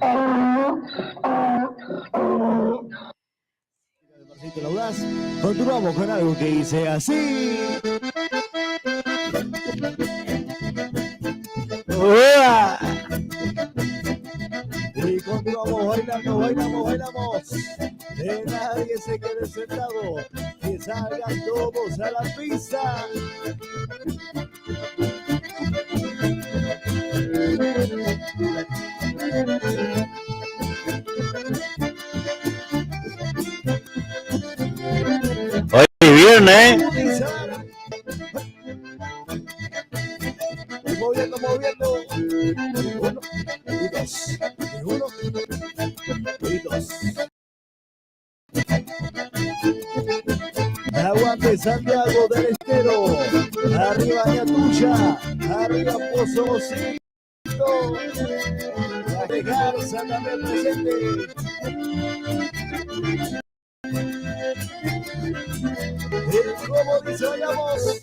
Marcelito Laudaz. Continuamos con algo que dice así. ¡Uah! Y continuamos bailando, bailamos. Que nadie se quede sentado. Que salgan todos a la pista. Hoy es viernes, Moviendo. Uno y dos. Uno y dos. Aguante Santiago del Estero. Arriba Ñatuya. Arriba Pozo Mocito. La Garza también presente. ¿Cómo dice la voz?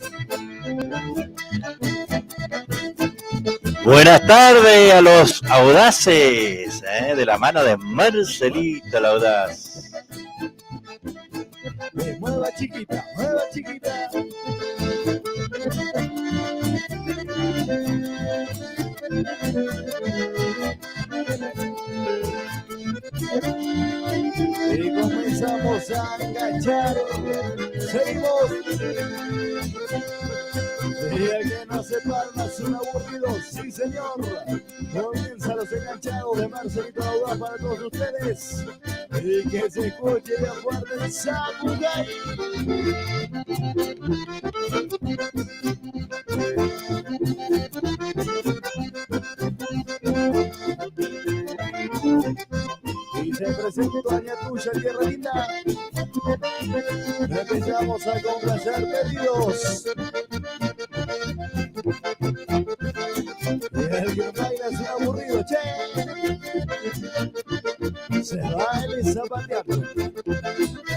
buenas tardes a los audaces, de la mano de Marcelito Laudaz. Mueva chiquita. Y comenzamos a enganchar. Seguimos. Y el que no se palma es un aburrido, sí señor. Comienza los enganchados de Marcelito Laudaz para todos ustedes. Y que se escuche bien fuerte el Samurai. Y se presenta Ñatuya, Tierra Linda. Empezamos a complacer pedidos. El que baila es un aburrido, che. Se baila zapateando.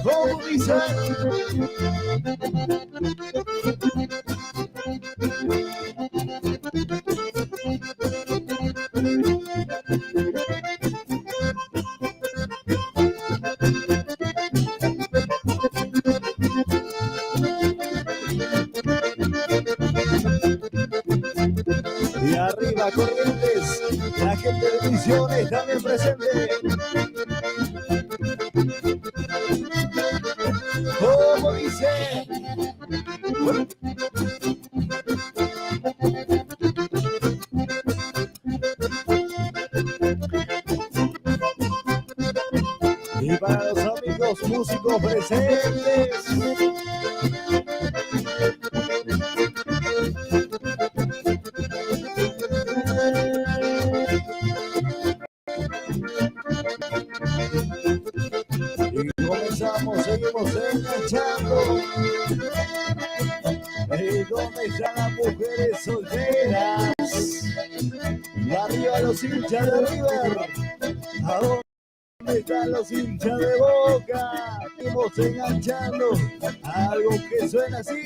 ¿Cómo dice? Y arriba Corrientes, la gente de Misiones también presente. ¿Cómo dice? Y para los amigos músicos presentes. Y comenzamos, seguimos enganchando. ¿Y dónde están las mujeres solteras? Y arriba los hinchas de River. ¿A dónde están los hinchas de Boca? Seguimos enganchando. Algo que suena así.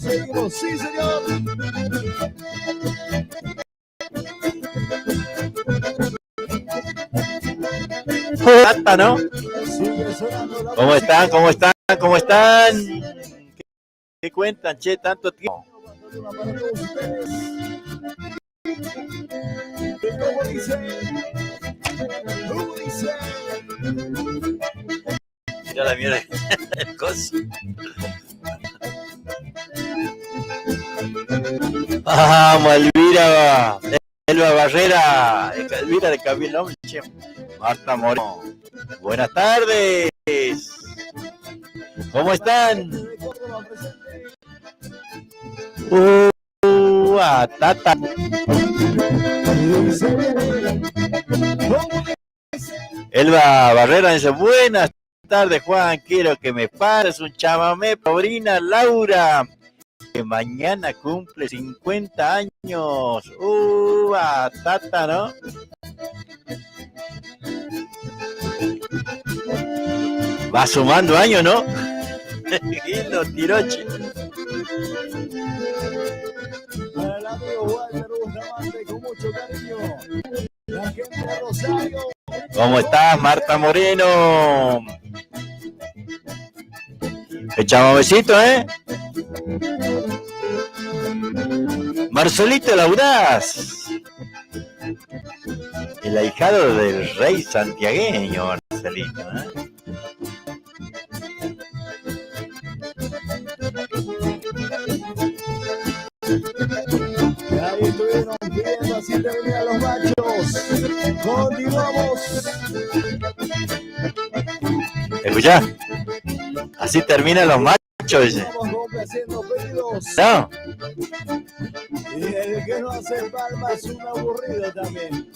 Seguimos, sí señor. Tata, ¿no? ¿Cómo están? ¿Qué cuentan, che? Tanto tiempo. ¿Cómo dice? Mira la mierda el coso. Vamos, Elba Barrera, Elvira de Camilo, Marta Moreno. Buenas tardes. ¿Cómo están? Tata. Elba Barrera dice, buenas tardes, Juan. Quiero que me pares un chamamé, sobrina Laura, que mañana cumple 50 años. Tata, ¿no? Va sumando años, ¿no? Gildo Tiroche. Para el amigo Walter Bustamante, con mucho cariño. La gente de Rosario. ¿Cómo estás, Marta Moreno? Echamos besito, ¿eh? Marcelito Laudaz, el ahijado del rey santiagueño, Marcelito, ¿eh? Y ahí estuvieron viendo, así terminan los machos. Continuamos. ¿Escuchá? Así terminan los machos. Estamos complaciendo pedidos. No. Y el que no hace palmas es un aburrido también.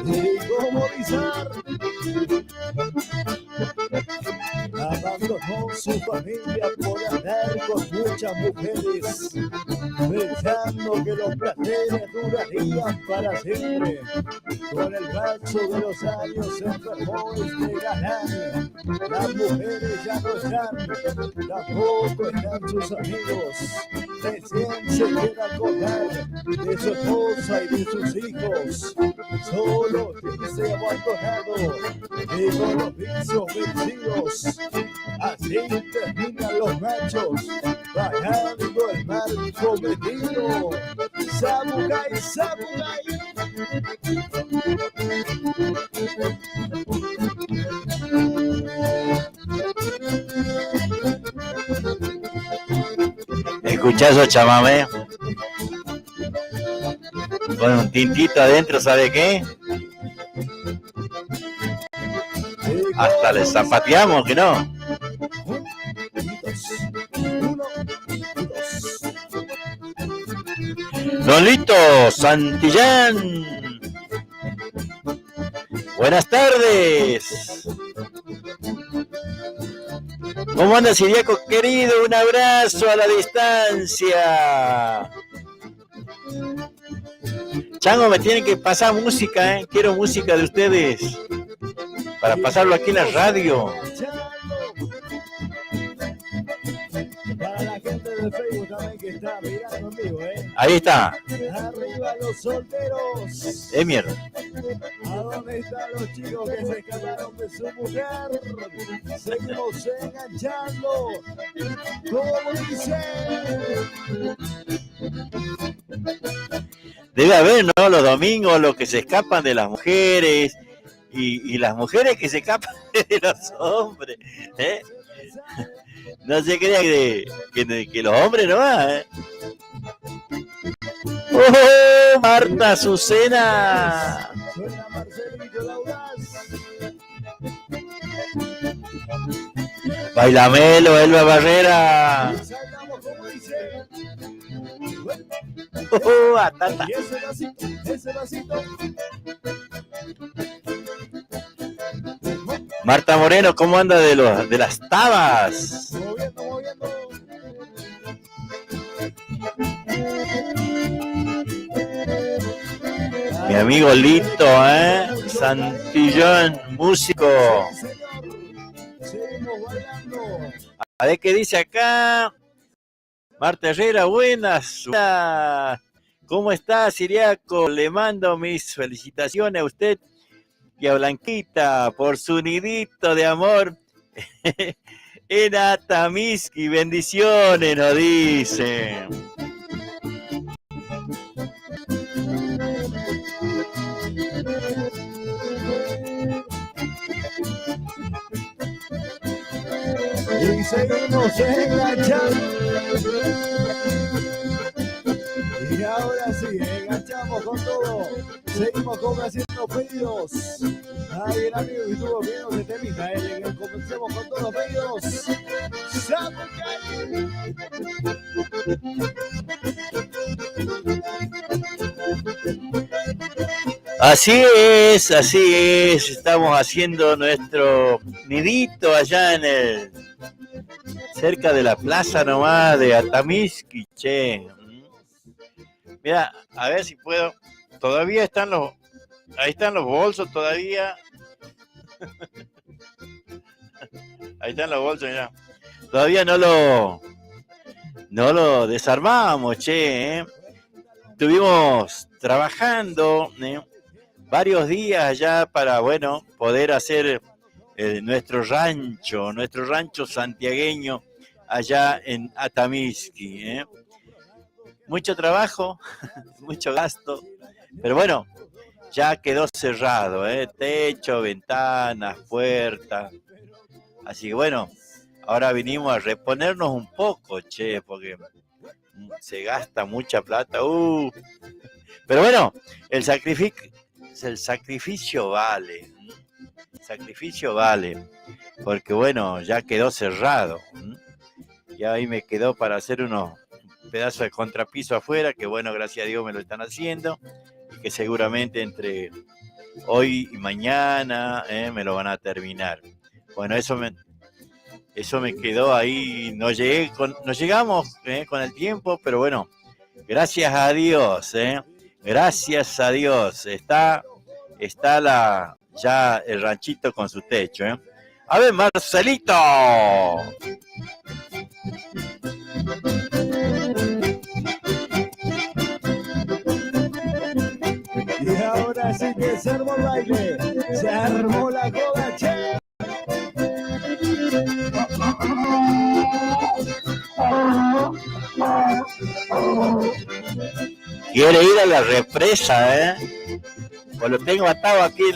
Y como Lizar abandonó su familia por andar con muchas mujeres, pensando que los placeres durarían para siempre. Con el paso de los años se enfermó este galán. Las mujeres ya no están, tampoco están sus amigos. Recién se quiere acordar de su esposa y de sus hijos. Solo dice abandonado y con los vicios vencidos. Así terminan los machos, pagando el mal cometido. Samurai, Samurai. ¿Escuchás esos chamamé? Con un tintito adentro, ¿sabe qué? Hasta le zapateamos, que no. Nolito Santillán. Buenas tardes. ¿Cómo anda, Siriaco querido? Un abrazo a la distancia. Chango, me tienen que pasar música, ¿eh? Quiero música de ustedes para pasarlo aquí en la radio. Para la gente de Facebook también que está mirando en vivo, ¿eh? Ahí está. Arriba los solteros. Mierda. ¿A dónde están los chicos que se escaparon de su mujer? Seguimos enganchando. ¿Cómo dice? Debe haber, ¿no? Los domingos, los que se escapan de las mujeres y las mujeres que se escapan de los hombres, ¿eh? No se crea que los hombres no van, ¿eh? ¡Oh, Marta Azucena! Suena Marcelito Laudaz. Bailamelo, Elba Barrera. Saltamos como dice. ¡Oh, atata! Y ese vasito, ese vasito. Marta Moreno, ¿cómo anda de las tabas? Moviendo, moviendo. Mi amigo Lito, Santillón, músico. Sí, señor. Seguimos bailando. A ver qué dice acá. Marta Herrera, buenas. ¿Cómo está, Siriaco? Le mando mis felicitaciones a usted y a Blanquita por su nidito de amor en Atamisqui. Bendiciones, nos dice. Y seguimos enganchando. Y ahora sí, enganchamos con todo. Seguimos complaciendo pedidos. Ahí el amigo que estuvo viendo que temita, comencemos con todos los pedidos. Así es, estamos haciendo nuestro nidito allá en el cerca de la plaza nomás de Atamisqui, che. Mira, a ver si puedo. Todavía están ahí están los bolsos todavía. Ahí están los bolsos, mira. Todavía no lo desarmamos, che. Estuvimos trabajando varios días ya para, bueno, poder hacer nuestro rancho santiagueño allá en Atamisqui. Mucho trabajo, mucho gasto, pero bueno, ya quedó cerrado, techo, ventanas, puertas. Así que bueno, ahora vinimos a reponernos un poco, che, porque se gasta mucha plata. Pero bueno, el sacrificio vale. El sacrificio vale, porque bueno, ya quedó cerrado. Ya ahí me quedó para hacer unos pedazos de contrapiso afuera, que bueno, gracias a Dios me lo están haciendo, y que seguramente entre hoy y mañana me lo van a terminar. Bueno, eso me quedó ahí, no llegamos con el tiempo, pero bueno, gracias a Dios, gracias a Dios, está ya el ranchito con su techo. A ver, Marcelito. Y ahora sí que se armó el baile, se armó la joda, che. Quiere ir a la represa, pues lo tengo atado aquí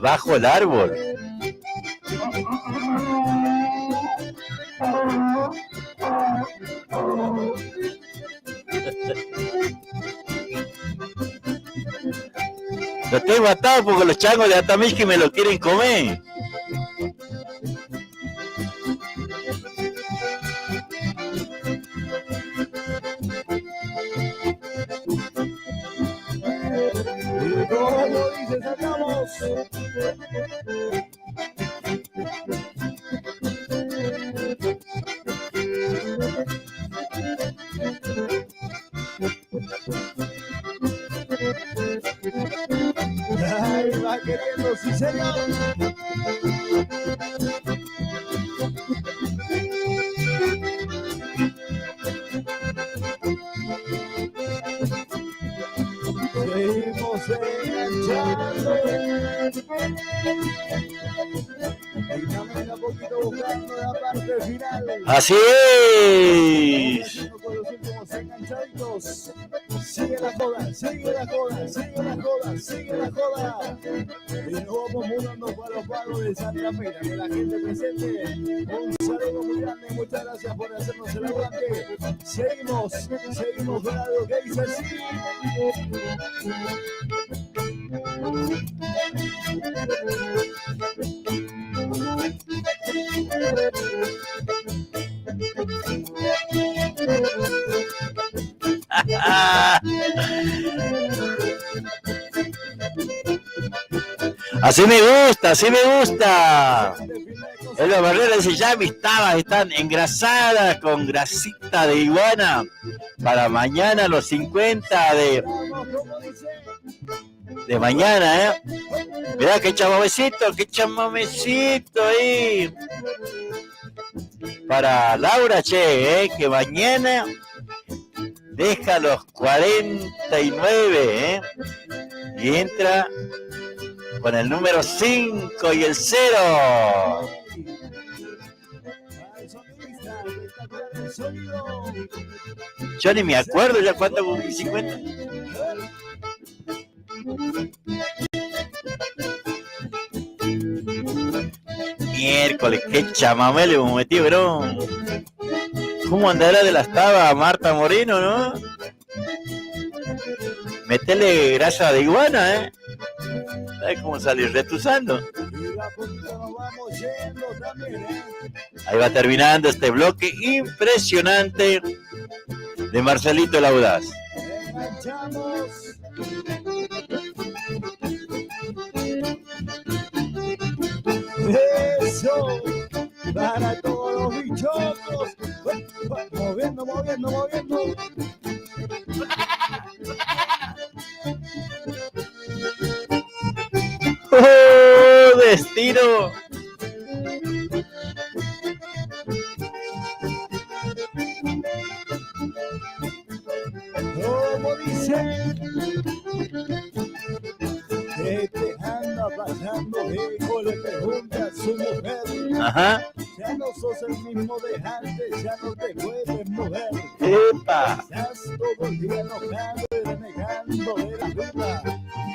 bajo el árbol. Lo tengo atado porque los changos de Atamisqui me lo quieren comer. Y como dice, sacamos. Ahí va queriendo, sí señor. Seguimos enganchando. Y también a poquito buscando la parte final. Así es. Con los últimos enganchaditos. Sigue la joda, sigue la joda, sigue la joda, sigue la joda. Y nos vamos mudando para los pagos de Santa Fe, que la gente presente. Un saludo muy grande, muchas gracias por hacernos el aguante. Seguimos con algo que dice así. Así me gusta, así me gusta. Elba Barrera dice, ya mis tabas están engrasadas con grasita de iguana para mañana los 50 de mañana, Mirá qué chamamecito ahí. Para Laura, che, que mañana deja los 49, y entra con el número 5 y el 0. Yo ni me acuerdo ya cuánto cumplí 50. Miércoles, qué chamamé le hemos metido, bro. ¿Cómo andará de las tabas Marta Moreno, no? Metele grasa de iguana, ¿Sabes cómo salir retusando? Ahí va terminando este bloque impresionante de Marcelito el Audaz. Eso. para todos los bichocos. Moviendo, moviendo, moviendo. ¡Oh, destino! Como dice, ¿qué te anda pasando, viejo? Le pregunta a su mujer. Ajá. Ya no sos el mismo de antes, ya no te puedes mover. ¡Epa! Estás todo el día enojado y renegando de la vida.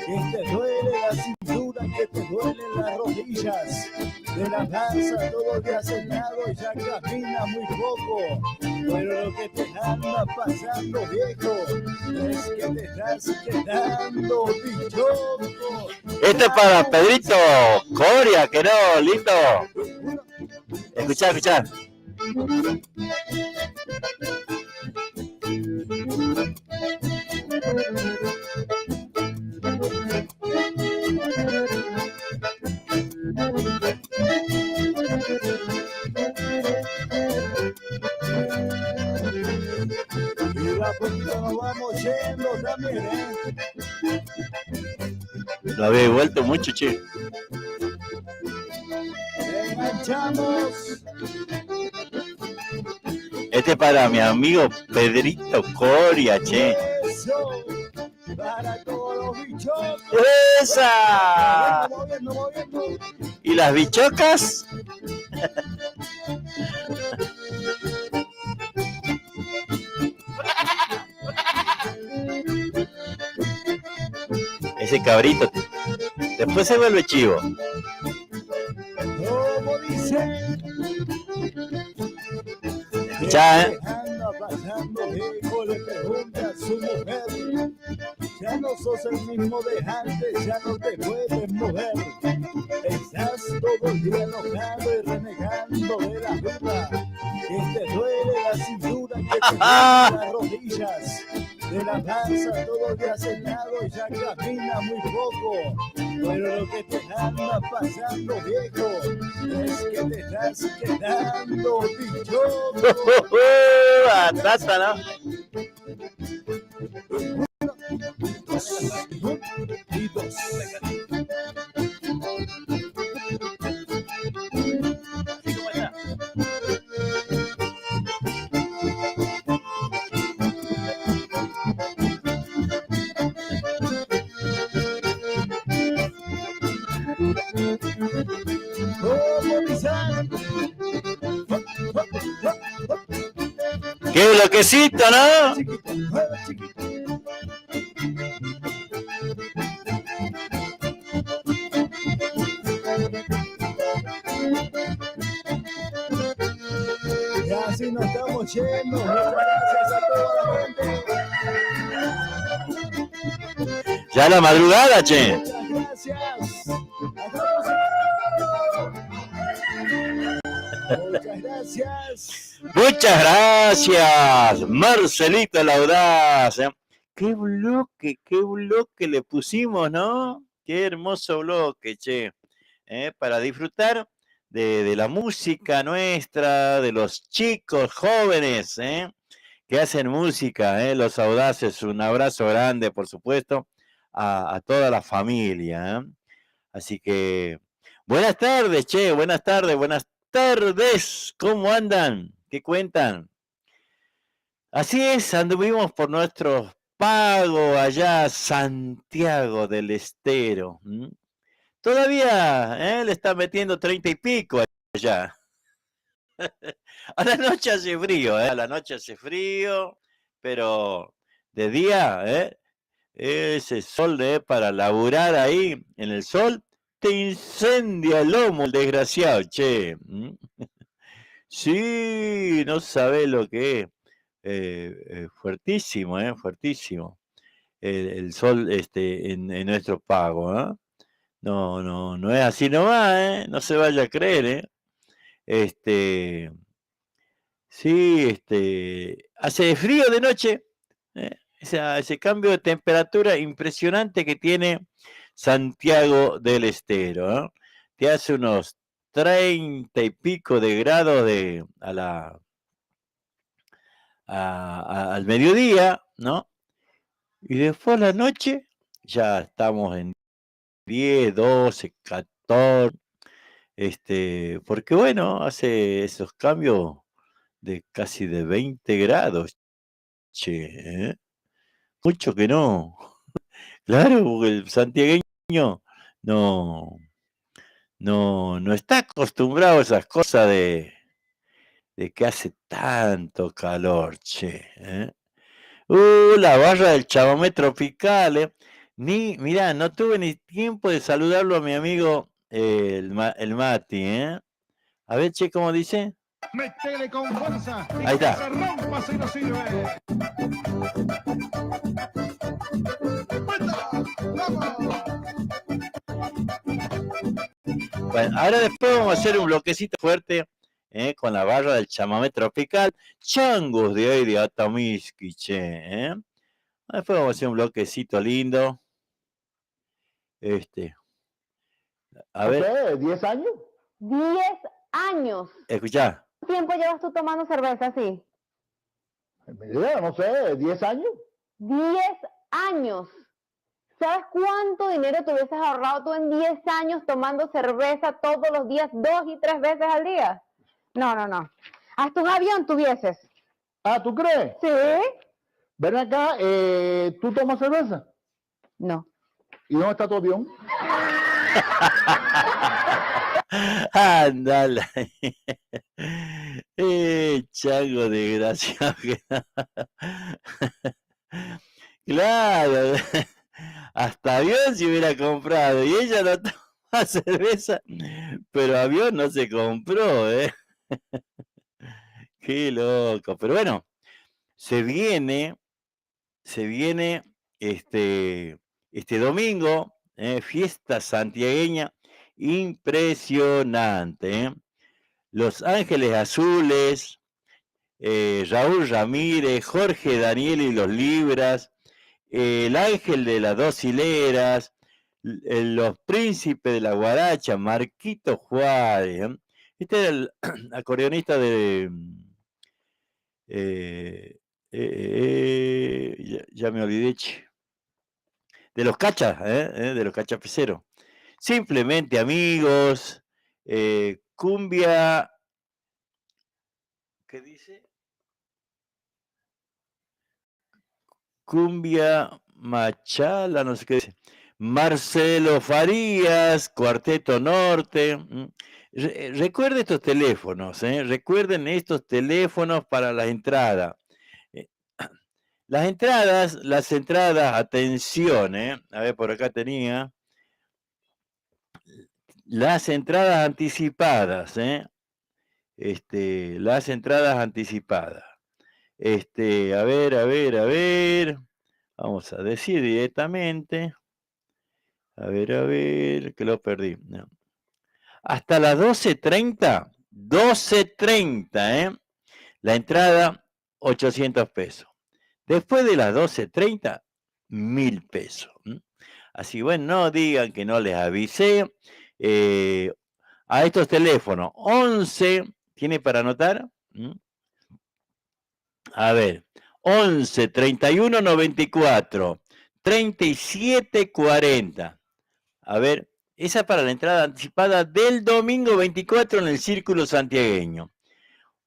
Que te duele la cintura, que te duelen las rodillas. De la panza todo el día sentado y ya camina muy poco. Pero lo que te anda pasando, viejo, es que te estás quedando bichoco. Este es para Pedrito Coria, que no, lindo. Escuchá, escuchá. Y a poquito nos vamos yendo también, Lo habéis vuelto mucho, che. Enganchamos. Este es para mi amigo Pedrito Coria, che. Eso, para todos los bichocos. ¡Esa! Moviendo, moviendo, moviendo. ¿Y las bichocas? Ese cabrito después se vuelve chivo. Como dice, Escuchá, ¿qué anda pasando, viejo? Le pregunta a su mujer. Ya no sos el mismo de antes, ya no te puedes mover. Estás todo el día enojado y renegando de la vida. Que te duele la cintura, que te duelen las rodillas. De la panza todo el día sentado y ya camina muy poco. Pero lo que te anda pasando, viejo, es que te estás quedando bichoco. Batata, ¿no? Y dos. ¡Qué bloquecito, ¿no? Y así nos estamos yendo. Muchas gracias a toda la gente. Ya la madrugada, che. Muchas gracias. Muchas gracias. Muchas gracias, Marcelito el Audaz. Qué bloque le pusimos, ¿no? Qué hermoso bloque, che. Para disfrutar de la música nuestra, de los chicos jóvenes, que hacen música, los audaces. Un abrazo grande, por supuesto, a toda la familia. Así que, buenas tardes, che, buenas tardes. ¿Cómo andan? ¿Qué cuentan? Así es, anduvimos por nuestros pagos allá, Santiago del Estero. Todavía le está metiendo 30 y pico allá. A la noche hace frío, a la noche hace frío, pero de día, ese sol para laburar ahí en el sol, te incendia el lomo el desgraciado, che. Sí, no sabés lo que es. Fuertísimo, fuertísimo. El sol en nuestro pago, ¿eh? No es así nomás, no se vaya a creer, sí, hace frío de noche, ese cambio de temperatura impresionante que tiene Santiago del Estero, Te hace unos 30 y pico de grados al mediodía, ¿no? Y después a la noche ya estamos en 10, 12, 14, porque bueno, hace esos cambios de casi de 20 grados, che, ¿eh? Mucho que no. Claro, porque el santiagueño no, no está acostumbrado a esas cosas de que hace tanto calor, che, ¿eh? La barra del chamamé tropical, ¿eh? Mirá, no tuve ni tiempo de saludarlo a mi amigo el Mati, ¿eh? A ver, che, ¿cómo dice? Métele con fuerza. Ahí está. Que se rompa si no sirve. Bueno, ahora después vamos a hacer un bloquecito fuerte con la barra del chamamé tropical. Changos de hoy de Atomiski, che, ¿eh? Después vamos a hacer un bloquecito lindo. A ver. ¿Qué? ¿10 años? 10 años. Escuchá. ¿Cuánto tiempo llevas tú tomando cerveza así? Mira, no sé, 10 años. 10 años. ¿Sabes cuánto dinero te hubieses ahorrado tú en 10 años tomando cerveza todos los días, 2 y 3 veces al día? No. Hasta un avión tuvieses. Ah, ¿tú crees? ¿Sí? Ven acá, ¿tú tomas cerveza? No. ¿Y dónde está tu avión? Ándale. Chango desgraciado. Claro. Hasta avión se hubiera comprado. Y ella no toma cerveza, pero avión no se compró, ¿eh? Qué loco. Pero bueno, se viene este domingo, fiesta santiagueña impresionante, ¿eh? Los Ángeles Azules, Raúl Ramírez, Jorge Daniel y los Libras, el Ángel de las Dos Hileras, los Príncipes de la Guaracha, Marquito Juárez, ¿eh? Este era el acordeonista de... ya me olvidé, de los cachas, de los cachapeceros. Simplemente amigos, cumbia, ¿qué dice? Cumbia Machala, no sé qué dice. Marcelo Farías, Cuarteto Norte. Recuerden estos teléfonos, recuerden estos teléfonos para la entrada. Las entradas, atención, a ver, por acá tenía. Las entradas anticipadas, las entradas anticipadas. A ver. Vamos a decir directamente. A ver, que lo perdí. No. Hasta las 12:30, la entrada, 800 pesos. Después de las 12:30, 1.000 pesos. Así, bueno, no digan que no les avisé. A estos teléfonos, 11, ¿tiene para anotar? A ver, 11 31 94 37 40. A ver, esa para la entrada anticipada del domingo 24 en el Círculo Santiagueño.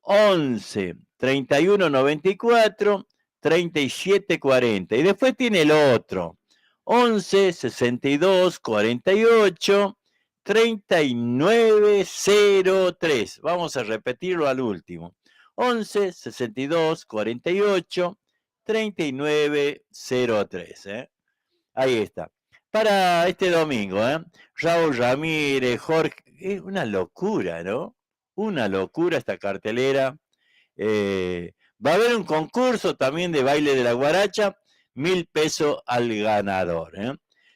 11 31 94 37 40. Y después tiene el otro. 11 62 48 3903. Vamos a repetirlo al último. 11 62 48 3903. Ahí está. Para este domingo, Raúl Ramírez, Jorge, es una locura, ¿no? Una locura esta cartelera. Va a haber un concurso también de baile de la guaracha, 1.000 pesos al ganador.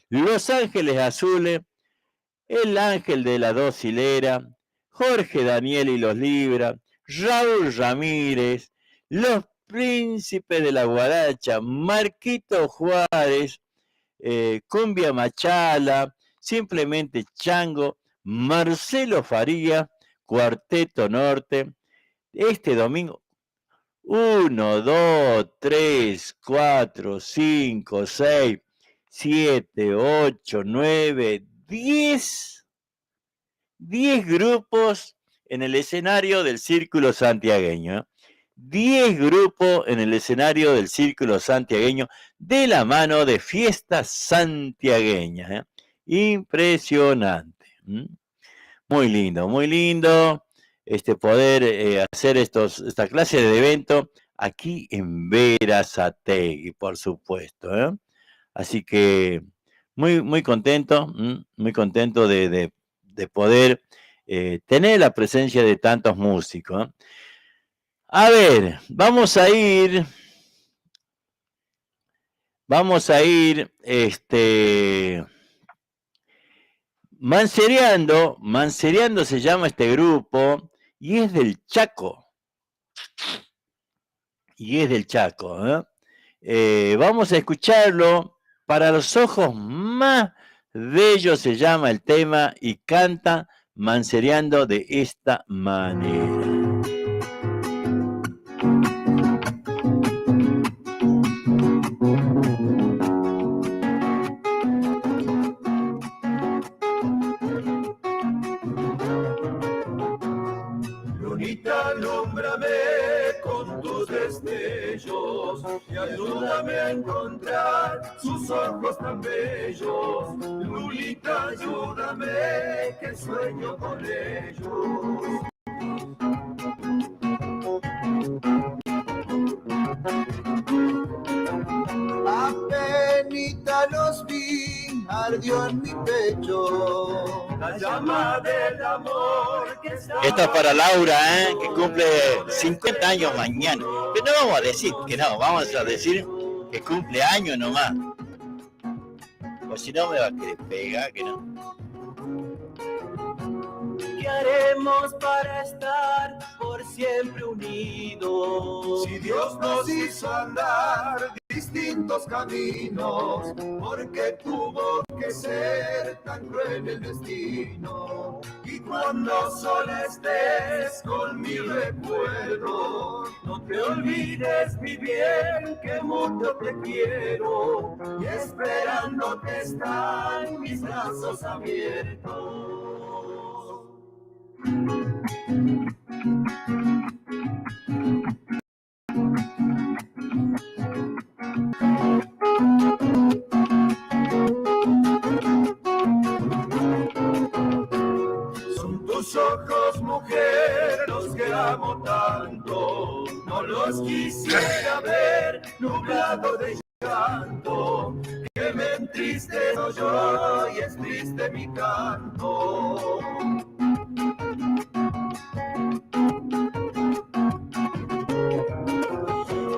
Los Ángeles Azules, el Ángel de las Dos Hileras, Jorge Daniel y los Libras, Raúl Ramírez, los Príncipes de la Guaracha, Marquito Juárez, Cumbia Machala, Simplemente Chango, Marcelo Faría, Cuarteto Norte, este domingo. 1, 2, 3, 4, 5, 6, 7, 8, 9, 10 grupos en el escenario del Círculo Santiagueño. 10 grupos en el escenario del Círculo Santiagueño de la mano de Fiestas Santiagueñas. Impresionante. Muy lindo, muy lindo poder hacer esta clase de evento aquí en Berazategui, por supuesto. Así que muy, muy contento de poder tener la presencia de tantos músicos. A ver, vamos a ir Mancereando se llama este grupo y es del Chaco. Vamos a escucharlo. Para los ojos más bellos se llama el tema y canta Mancereando de esta manera. Lunita, alúmbrame con tus destellos y ayúdame a encontrar sus ojos tan bellos. Lunita, ayúdame que sueño con ellos. Apenita los vi, ardió en mi pecho la llama del amor que está. Esto es para Laura, que cumple 50 años mañana. Pero no vamos a decir que no, vamos a decir que cumple años nomás. O si no me va a querer pegar, que no. ¿Qué haremos para estar por siempre unidos? Si Dios nos hizo andar distintos caminos, porque tuvo que ser tan cruel el destino. Y cuando sola estés con mi recuerdo, no te olvides, mi bien, que mucho te quiero, y esperándote están mis brazos abiertos. Son tus ojos, mujer, los que amo tanto, no los quisiera ver nublados de llanto, que me entristezo yo y es triste mi canto.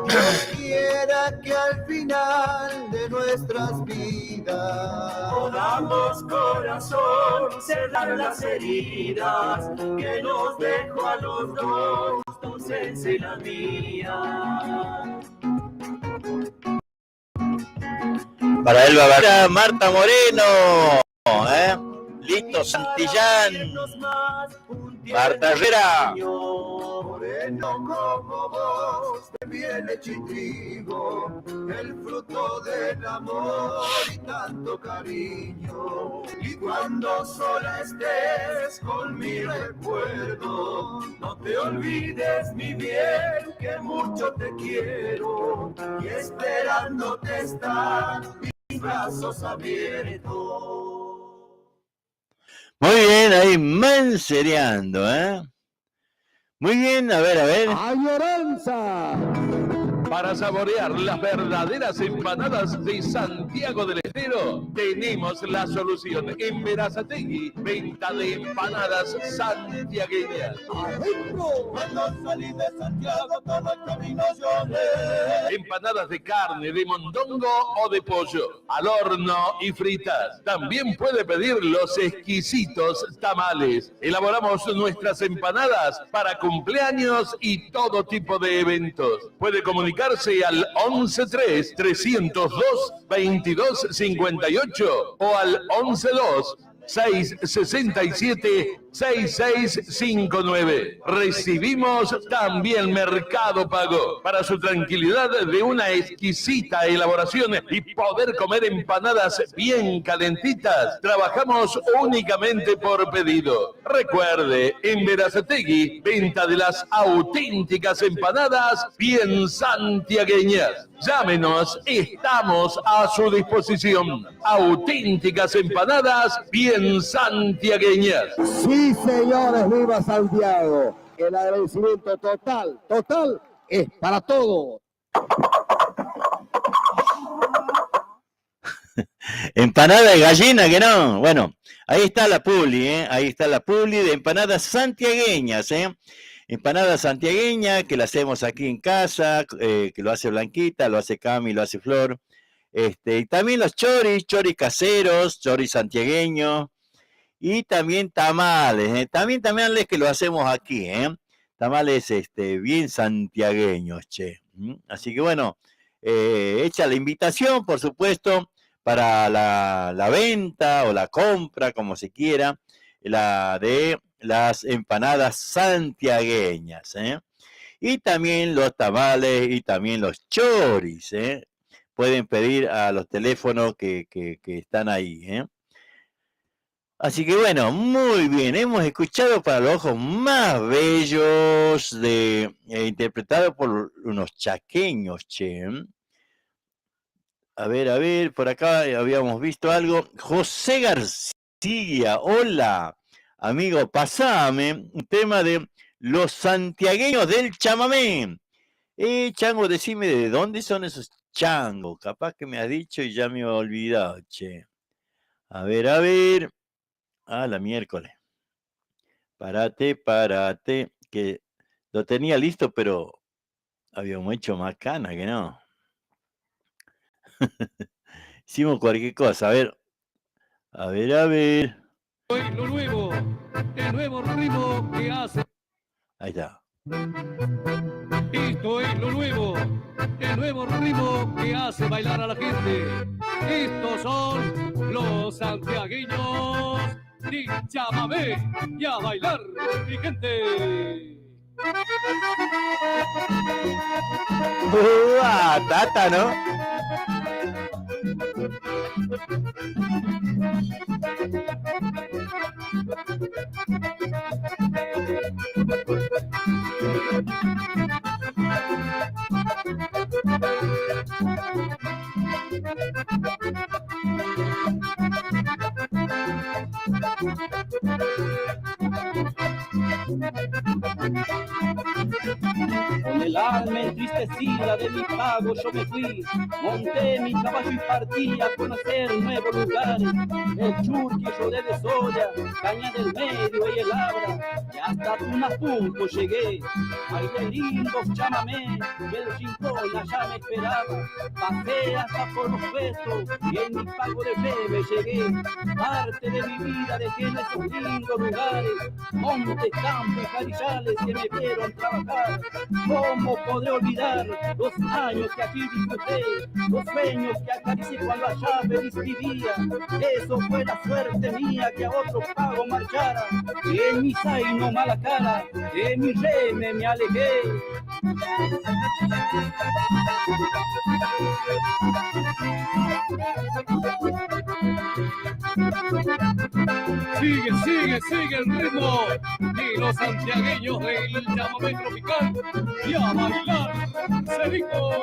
Quisiera que al final de nuestras vidas podamos, corazón, cerrar las heridas que nos dejó a los dos tu ausencia y la mía. Para él va a haber Marta Moreno, Lito Santillán, Marta Herrera. Moreno como vos, de miel, leche y trigo, el fruto del amor y tanto cariño. Y cuando sola estés con mi recuerdo, no te olvides, mi bien, que mucho te quiero, y esperándote están mis brazos abiertos. Muy bien, ahí mancereando, Muy bien, a ver. ¡Añoranza! Para saborear las verdaderas empanadas de Santiago del Estero, tenemos la solución. En Berazategui, venta de empanadas santiagueñas. Cuando salí de Santiago, todo el camino lloré. Empanadas de carne, de mondongo o de pollo, al horno y fritas. También puede pedir los exquisitos tamales. Elaboramos nuestras empanadas para cumpleaños y todo tipo de eventos. Puede comunicarse al 113-302-2258 o al 667-6659. Recibimos también Mercado Pago. Para su tranquilidad de una exquisita elaboración y poder comer empanadas bien calentitas, trabajamos únicamente por pedido. Recuerde, en Berazategui, venta de las auténticas empanadas bien santiagueñas. Llámenos, estamos a su disposición. Auténticas empanadas bien santiagueñas. Sí, señores, viva Santiago. El agradecimiento total es para todos. Empanada de gallina, que no. Bueno, ahí está la publi, ahí está la publi de empanadas santiagueñas, Empanada santiagueña que la hacemos aquí en casa, que lo hace Blanquita, lo hace Cami, lo hace Flor. Y también los choris caseros, choris santiagueños. Y también tamales, también tamales que lo hacemos aquí, tamales bien santiagueños, che. Así que bueno, hecha la invitación, por supuesto, para la venta o la compra, como se quiera, la de las empanadas santiagueñas, y también los tamales y también los choris, pueden pedir a los teléfonos que están ahí, Así que bueno, muy bien, hemos escuchado para los ojos más bellos interpretado por unos chaqueños, che. A ver, por acá habíamos visto algo. José García, hola, amigo, pasame un tema de los santiagueños del chamamé. Chango, decime de dónde son esos changos, capaz que me has dicho y ya me he olvidado, che. A ver. La miércoles. Parate, que lo tenía listo, pero habíamos hecho más cana que no. Hicimos cualquier cosa, a ver. Hoy lo nuevo, el nuevo ritmo que hace. Ahí está. Esto es lo nuevo, el nuevo ritmo que hace bailar a la gente. Estos son los santiagueños de chamamé y a bailar, mi gente. Tata, ¿no? Con el alma entristecida de mi pago yo me fui, monté mi caballo y partí a conocer nuevos lugares, el Churquillo de Desolla, Caña del Medio y el Abra, y hasta Tunapunco llegué, bailé lindos chamamé, y el rincón allá me esperaba, pasé hasta por los puestos, y en mi pago de fe me llegué, parte de mi vida dejé en esos lindos lugares, montes, campos y carrizales que me vieron trabajar. ¿Cómo podré olvidar los años que aquí disfruté, los sueños que acaricié cuando allá feliz vivía? Eso fue la suerte mía que a otro pago marchara, y en mi zaino mala cara, de mi reme me alejé. Sigue el ritmo de los santiagueños del chamamé tropical y a bailar, se dijo.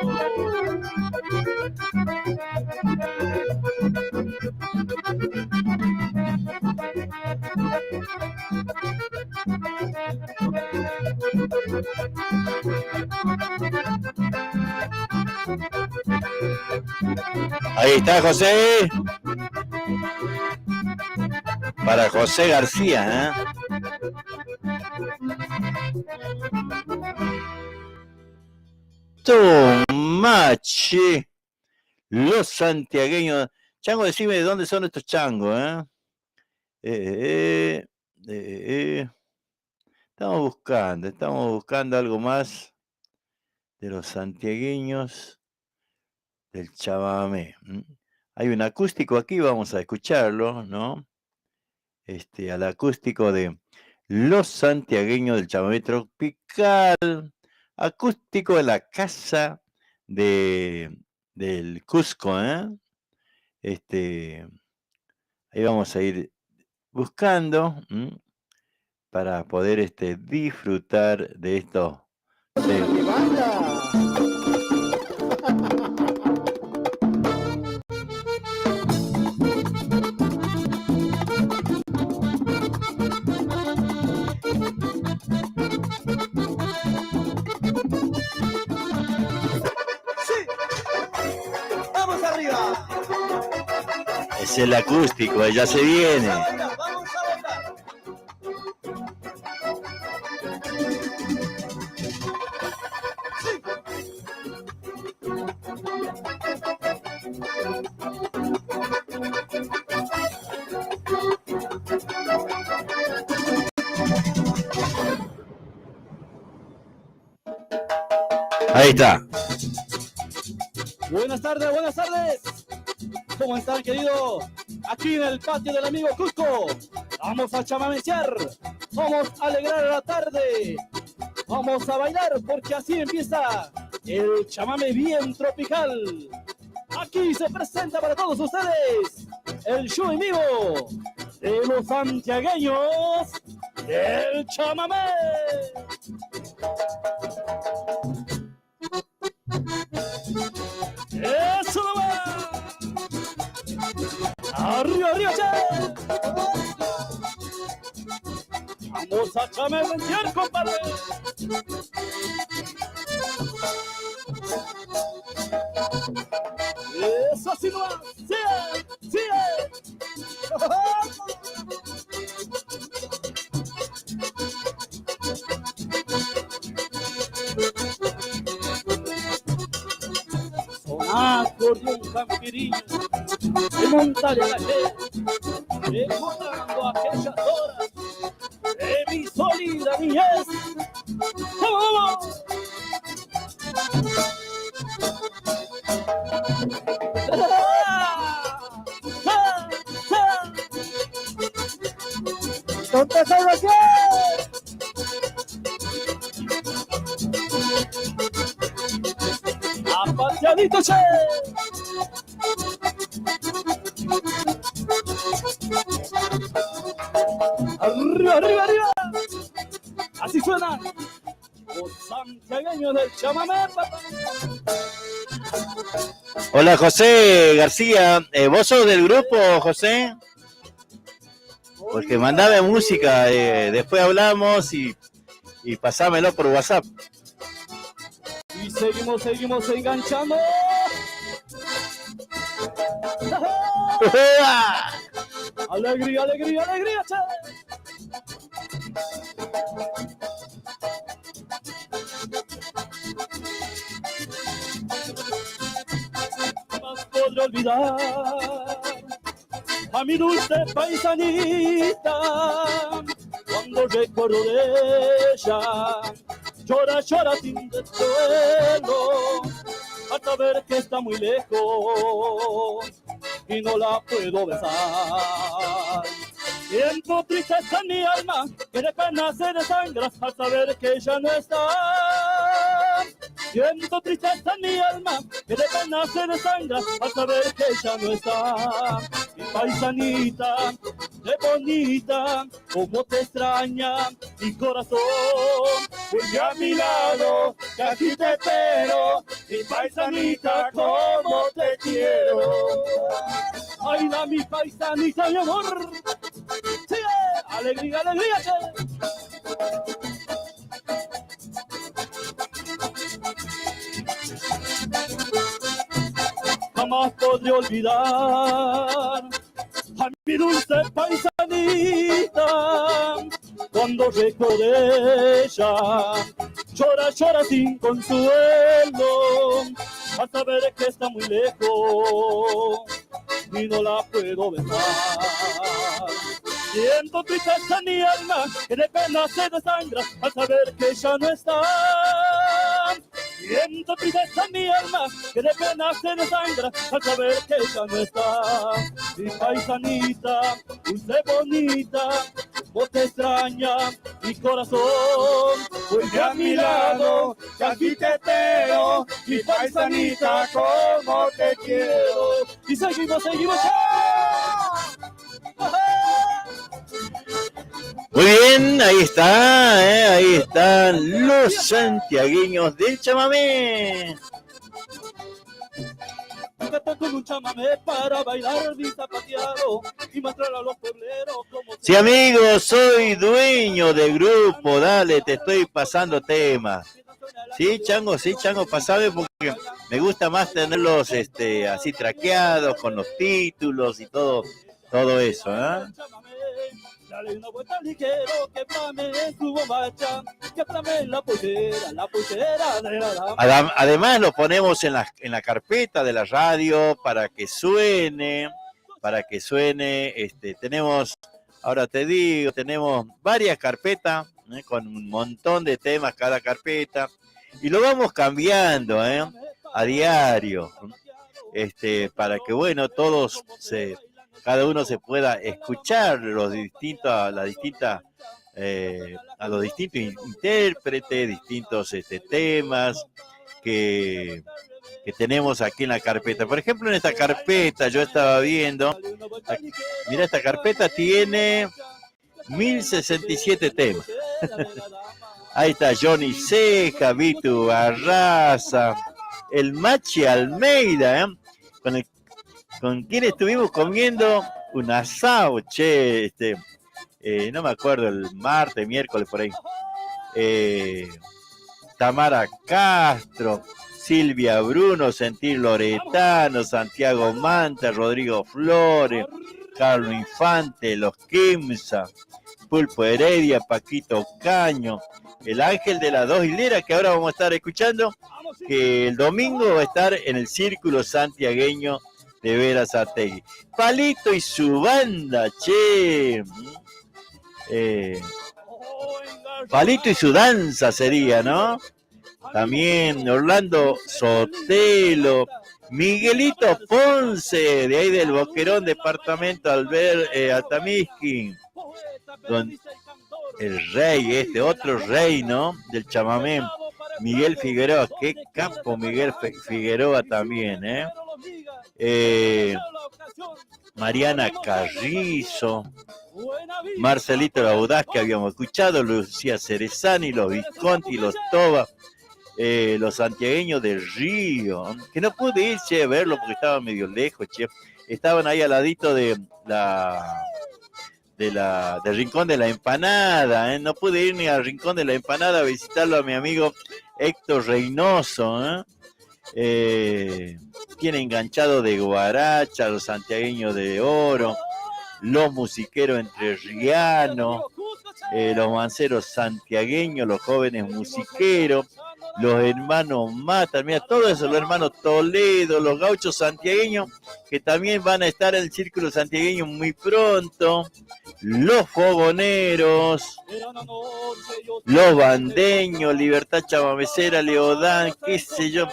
Ahí está José. Para José García, Tomache. Los santiagueños. Chango, decime de dónde son estos changos, Estamos buscando algo más de los santiagueños del chamamé. Hay un acústico aquí, vamos a escucharlo, ¿no? al acústico de Los Santiagueños del Chamamé Tropical, acústico de la casa del Cusco, ¿eh? Ahí vamos a ir buscando para poder disfrutar de esto. ¡Vamos arriba! Es el acústico, ya se viene. ¡Vamos a bailar! Ahí está. Buenas tardes, buenas tardes. ¿Cómo están, queridos? Aquí en el patio del amigo Cusco. Vamos a chamamear. Vamos a alegrar la tarde. Vamos a bailar porque así empieza el chamame bien tropical. Aquí se presenta para todos ustedes el show en vivo de los santiagueños del chamamé. ¡Eso no va! ¡Arriba, arriba, che! ¡Vamos a chamear, compadre! ¡Eso sí no va! ¡Sigue! ¡Sigue! Acordeón campirino, de montaña a la gente, recordando aquellas horas de mi sólida niñez. ¡Vamos! ¿Dónde salvación? ¡Apateadito, che! ¡Arriba, arriba, arriba! Así suena los santiagueños del chamamé, papá. Hola, José García. ¿Vos sos del grupo, José? Porque mandame música, después hablamos y pasámelo por WhatsApp. Y seguimos enganchando. Alegría, alegría, alegría, che. Jamás podré olvidar a mi dulce paisanita cuando recuerdo de ella. Llora, llora sin desvelo, al saber que está muy lejos y no la puedo besar. Siento tristeza en mi alma, que de pena se desangra al saber que ella no está. Siento tristeza en mi alma, que de pena se desangra al saber que ella no está. Mi paisanita, de bonita, como te extraña mi corazón. Vuelve a mi lado, que aquí te espero, mi paisanita, como te quiero. Ay, la mi paisanita, mi amor. ¡Sí! ¡Alegría, alegría! Che. Jamás podré olvidar a mi dulce paisanita cuando recuerdo ella. Llora, llora sin consuelo al saber que está muy lejos y no la puedo besar. Siento tristeza en mi alma, que de pena se desangra al saber que ella no está. Siento tristeza en mi alma, que de pena se desangra al saber que ella no está. Mi paisanita, dulce bonita, vos te extraña mi corazón. Vuelve a mi lado, que aquí te espero, mi paisanita, como te quiero. Y seguimos. Muy bien, ahí está, ahí están los santiagueños del chamamé. Con un chamamé para bailar mi zapateado y mostrar a los puebleros como... Sí, amigos, soy dueño de grupo, dale, te estoy pasando temas. Sí, Chango, pasame porque me gusta más tenerlos así traqueados, con los títulos y todo eso, ¿eh? Dale una vuelta ligero, québrame su bombacha, québrame la pollera de la dama. Además lo ponemos en la carpeta de la radio para que suene, tenemos, ahora te digo, tenemos varias carpetas, con un montón de temas cada carpeta, y lo vamos cambiando, a diario, para que, bueno, cada uno se pueda escuchar a los distintos intérpretes, distintos temas que tenemos aquí en la carpeta. Por ejemplo, en esta carpeta yo estaba viendo, mira, esta carpeta tiene 1067 temas. Ahí está Johnny Ceja, Vitu Barraza, el Machi Almeida, con quien estuvimos comiendo un asado, no me acuerdo, el martes, miércoles, por ahí. Tamara Castro, Silvia Bruno, Sentir Loretano, Santiago Manta, Rodrigo Flores, Carlos Infante, Los Quimsa, Pulpo Heredia, Paquito Caño, el Ángel de las Dos Hileras, que ahora vamos a estar escuchando, que el domingo va a estar en el Círculo Santiagueño de Berazategui. Palito y su banda, che. Palito y su danza sería, ¿no? También Orlando Sotelo, Miguelito Ponce, de ahí del Boquerón, departamento Altamizqui. El rey, otro rey, ¿no? Del chamamé, Miguel Figueroa, qué capo Miguel Figueroa también, Mariana Carrizo, Marcelito Laudaz, que habíamos escuchado, Lucía Cerezani, los Visconti, los Toba, los santiagueños del Río, que no pude ir, a verlo porque estaba medio lejos, estaban ahí al ladito del Rincón de la Empanada, no pude ir ni al Rincón de la Empanada a visitarlo a mi amigo Héctor Reynoso, tiene enganchado de guaracha, los santiagueños de oro, los musiqueros entrerrianos, los manceros santiagueños, los jóvenes musiqueros, los hermanos Mata, mira, todo eso, los hermanos Toledo, los gauchos santiagueños, que también van a estar en el Círculo Santiagueño muy pronto, los fogoneros, los bandeños, Libertad Chamamecera, Leodán, qué sé yo,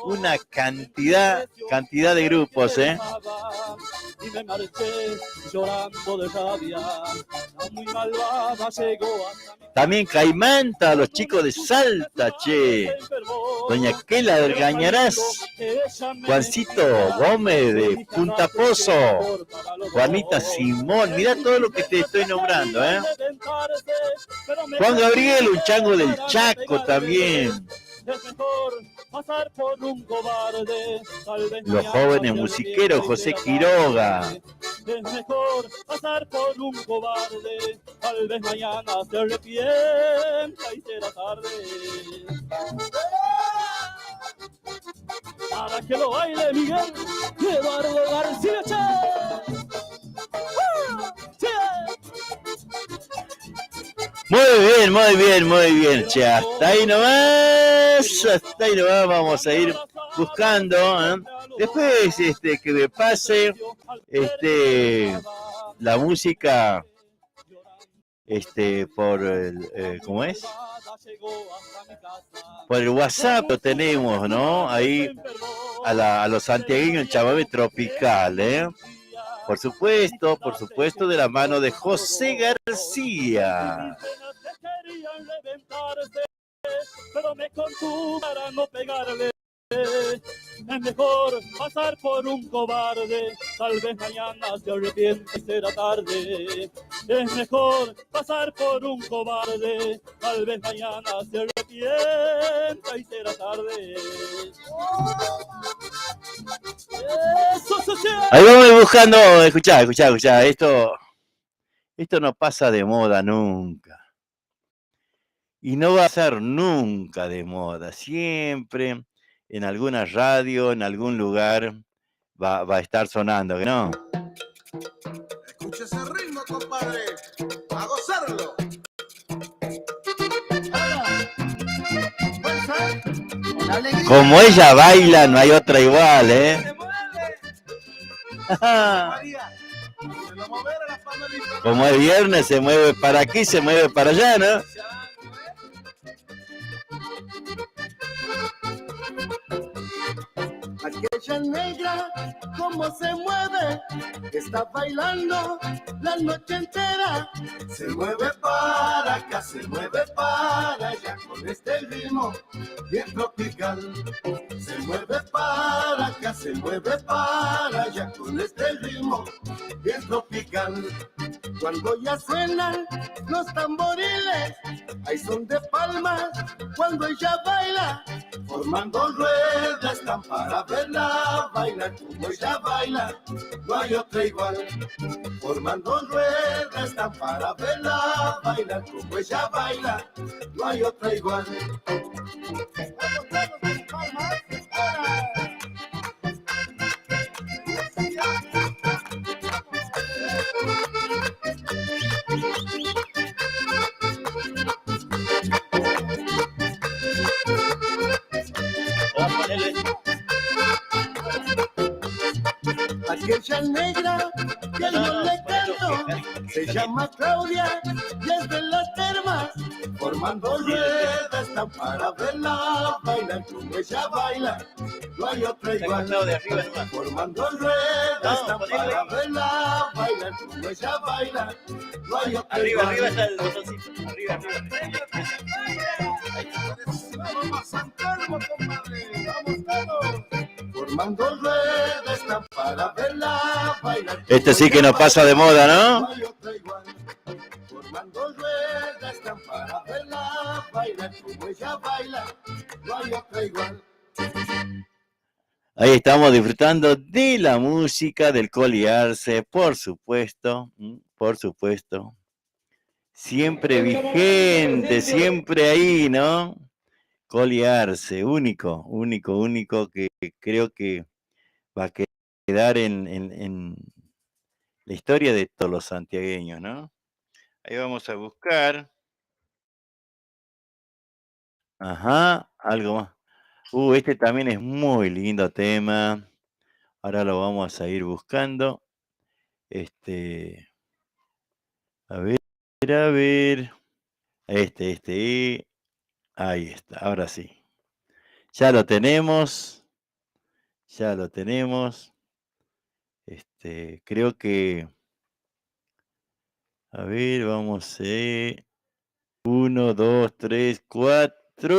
una cantidad de grupos, Y me marché llorando de rabia, la muy malvada llegó hasta mi... También Caimanta, los chicos de Salta, che. Doña Quela del Gañarás, Juancito Gómez de Punta Pozo, Juanita Simón, mira todo lo que te estoy nombrando, Juan Gabriel, un chango del Chaco también. Es mejor pasar por un cobarde, tal vez los jóvenes musiqueros, José Quiroga. Es mejor pasar por un cobarde, tal vez mañana se arrepienta y será tarde. Para que lo baile Miguel y Eduardo García, che. Muy bien, che, hasta ahí nomás, vamos a ir buscando, después que me pase la música por el, ¿cómo es? Por el WhatsApp lo tenemos, ¿no? Ahí a los santiagueños en chamamé tropical, ¿eh? Por supuesto, de la mano de José García. Pero me contuve para no pegarle. Es mejor pasar por un cobarde, tal vez mañana se arrepiente y será tarde. Es mejor pasar por un cobarde, tal vez mañana se arrepienta y será tarde. Ahí vamos buscando, escuchá, esto no pasa de moda nunca. Y no va a ser nunca de moda, siempre en alguna radio, en algún lugar, va a estar sonando, ¿no? Escucha ese ritmo, compadre, a gozarlo. Como ella baila, no hay otra igual, ¿eh? Como es viernes, se mueve para aquí, se mueve para allá, ¿no? Aquella negra, cómo se mueve, está bailando la noche entera. Se mueve para acá, se mueve para allá, con este ritmo bien tropical. Se mueve para acá, se mueve para allá, con este ritmo bien tropical. Cuando ya suenan los tamboriles, hay son de palmas, cuando ella baila, formando ruedas, están para verla bailar, como ella baila, no hay otra igual. Formando ruedas, están para verla bailar, como ella baila, no hay otra igual. Aquella negra que yo le canto se llama Claudia y es de las termas, formando ruedas, están para verla bailar, como ella baila, no hay otra igual. Formando ruedas, están para verla bailar, como ella baila, no hay otra igual. Arriba está el botoncito, arriba. Vamos a San Carlos, compadre, vamos todos. Formando ruedas, están para verla bailar. Este sí que no pasa de moda, ¿no? Formando ruedas, están para verla bailar, como ella baila, no hay otra igual. Ahí estamos disfrutando de la música del Coli Arce, por supuesto. Siempre vigente, siempre ahí, ¿no? Coli Arce, único, que creo que va a quedar en la historia de todos los santiagueños, ¿no? Ahí vamos a buscar. Ajá, algo más. Este también es muy lindo tema. Ahora lo vamos a ir buscando. A ver. Ahí está, ahora sí. Ya lo tenemos. Creo que... A ver, vamos a... 1, 2, 3, 4.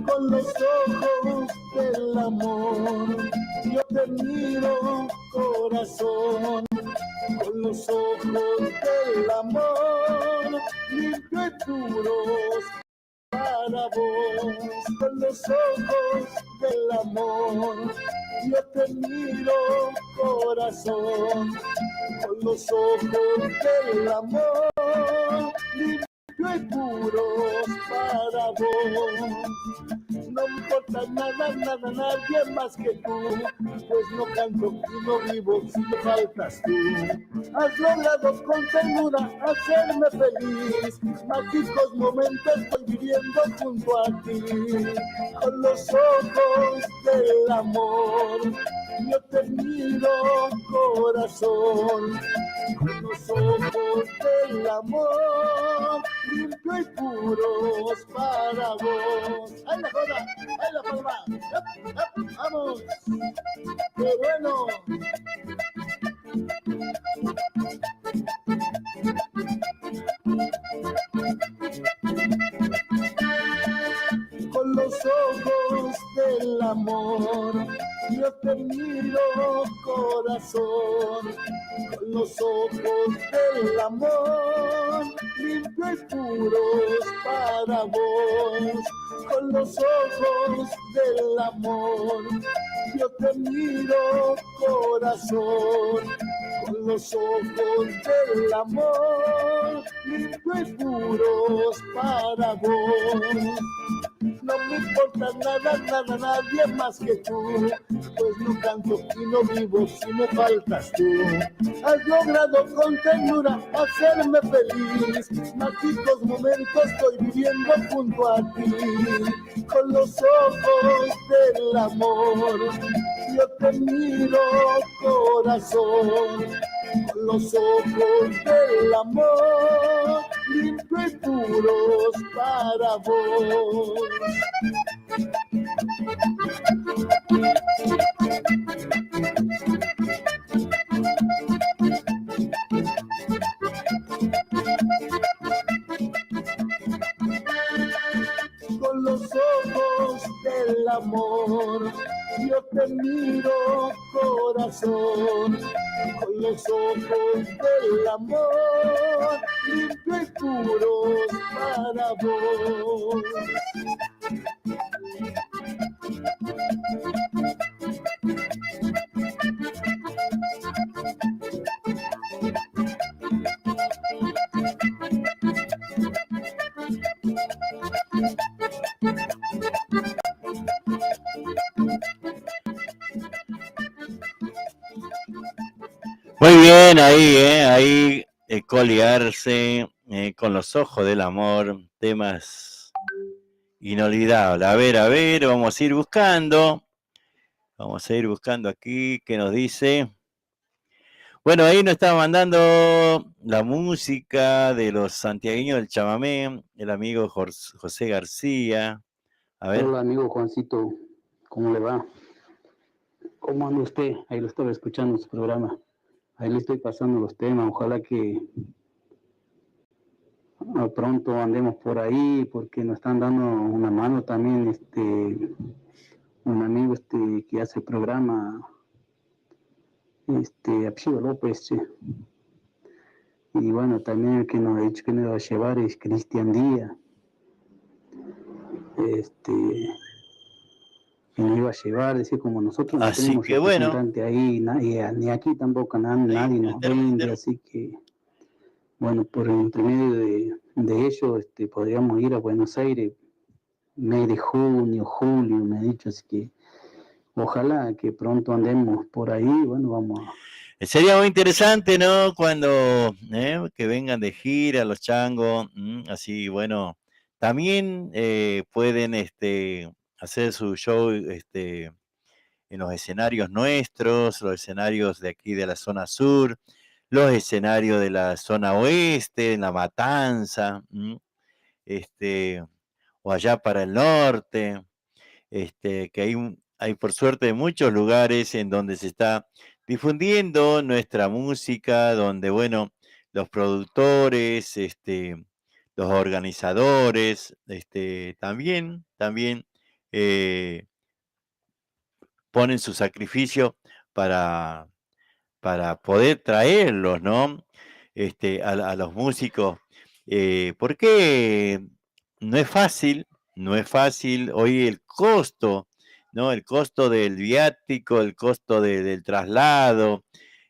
Con los ojos del amor, yo te miro, corazón. Con los ojos del amor, limpio y puros para vos. Con los ojos del amor, yo te miro, corazón. Con los ojos del amor, limpio y puros para vos. No importa importa nada, nada, nadie más que tú, pues no canto y no vivo si me faltas tú. Has logrado con ternura hacerme feliz, mágicos momentos estoy viviendo junto a ti, con los ojos del amor. Yo te miro, corazón, con los ojos del amor, limpio y puros para vos. ¡Ay, la joda! ¡Ay, la palma! ¡Vamos! ¡Qué bueno! Con los ojos del amor, yo te miro, corazón, con los ojos del amor, limpio y puros para vos. Con los ojos del amor, yo te miro, corazón, con los ojos del amor, limpio y puros para vos. No me importa nada, nada, nadie más que tú, pues no canto y no vivo si me faltas tú. Has logrado con ternura hacerme feliz, mágicos momentos estoy viviendo junto a ti, con los ojos del amor. Yo te miro, corazón, con los ojos del amor, limpio y puros para vos. Con los ojos del amor, yo te miro, corazón, con los ojos del amor, limpio y puros para vos. Muy bien, ahí colearse con los ojos del amor, temas inolvidables. A ver, vamos a ir buscando aquí qué nos dice. Bueno, ahí nos está mandando la música de los santiagueños del chamamé, el amigo José García. A ver. Hola, amigo Juancito, ¿cómo le va? ¿Cómo anda usted? Ahí lo estaba escuchando su programa. Ahí le estoy pasando los temas. Ojalá que pronto andemos por ahí, porque nos están dando una mano también, un amigo que hace el programa, Apchido López, y bueno, también el que nos ha dicho que nos va a llevar es Cristian Díaz, que nos iba a llevar, decir, como nosotros no así tenemos que bueno, representante ahí, ni aquí tampoco nadie nos vende, así que bueno, por entre medio de ellos podríamos ir a Buenos Aires mes de junio, julio, me ha dicho, así que ojalá que pronto andemos por ahí, bueno, vamos a... Sería muy interesante, ¿no? Cuando que vengan de gira los changos, así, bueno, también pueden hacer su show en los escenarios nuestros, los escenarios de aquí de la zona sur, los escenarios de la zona oeste, en La Matanza, o allá para el norte, que hay por suerte muchos lugares en donde se está difundiendo nuestra música, donde, bueno, los productores, los organizadores, también ponen su sacrificio para poder traerlos, ¿no? A los músicos, porque no es fácil, hoy el costo, ¿no? El costo del viático, el costo del traslado,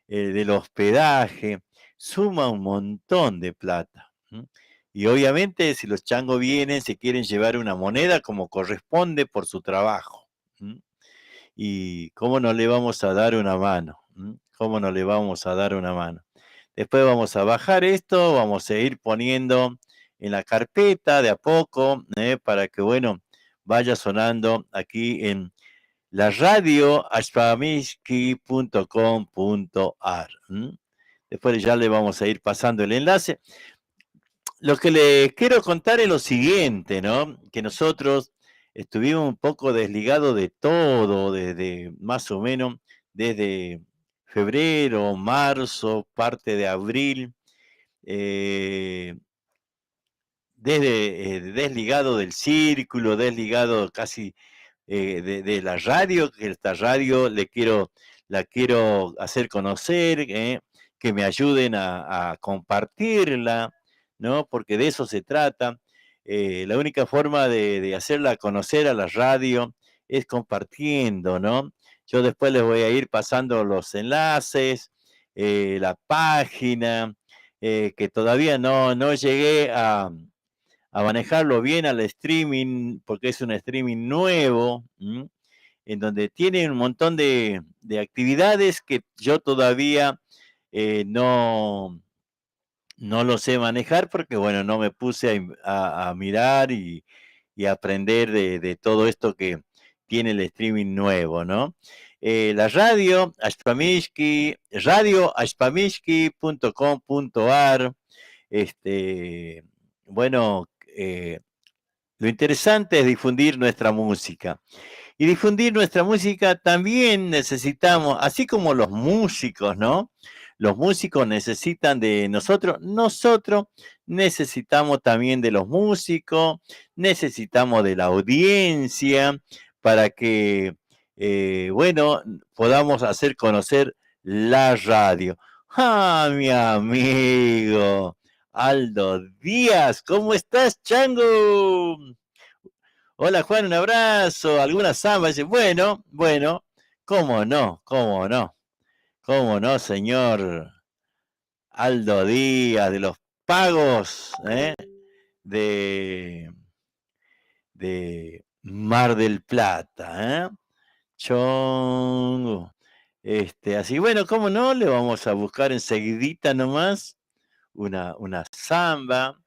del hospedaje, suma un montón de plata. Y obviamente si los changos vienen, se quieren llevar una moneda como corresponde por su trabajo. Y cómo no le vamos a dar una mano. ¿Cómo no le vamos a dar una mano? Después vamos a bajar esto, vamos a ir poniendo en la carpeta de a poco, para que, bueno, vaya sonando aquí en la radio ashpamishki.com.ar. Después ya le vamos a ir pasando el enlace. Lo que les quiero contar es lo siguiente, ¿no? Que nosotros estuvimos un poco desligados de todo, desde más o menos desde febrero, marzo, parte de abril, desligado del círculo, desligado casi de la radio, que esta radio la quiero hacer conocer, que me ayuden a compartirla, ¿no? Porque de eso se trata. La única forma de hacerla conocer a la radio es compartiendo, ¿no? Yo después les voy a ir pasando los enlaces, la página, que todavía no llegué a manejarlo bien al streaming, porque es un streaming nuevo, en donde tiene un montón de actividades que yo todavía no lo sé manejar, porque bueno, no me puse a mirar y aprender de todo esto que tiene el streaming nuevo, ¿no? La radio, radioashpamishki.com.ar. Bueno, lo interesante es difundir nuestra música. Y difundir nuestra música también necesitamos, así como los músicos, ¿no? Los músicos necesitan de nosotros, nosotros necesitamos también de los músicos, necesitamos de la audiencia para que, bueno, podamos hacer conocer la radio. ¡Ah, mi amigo Aldo Díaz! ¿Cómo estás, chango? Hola, Juan, un abrazo. ¿Alguna samba? Dice, bueno, ¿cómo no? ¿Cómo no, señor Aldo Díaz, de los pagos de Mar del Plata? Chongo. Así, bueno, ¿cómo no? Le vamos a buscar enseguidita nomás una samba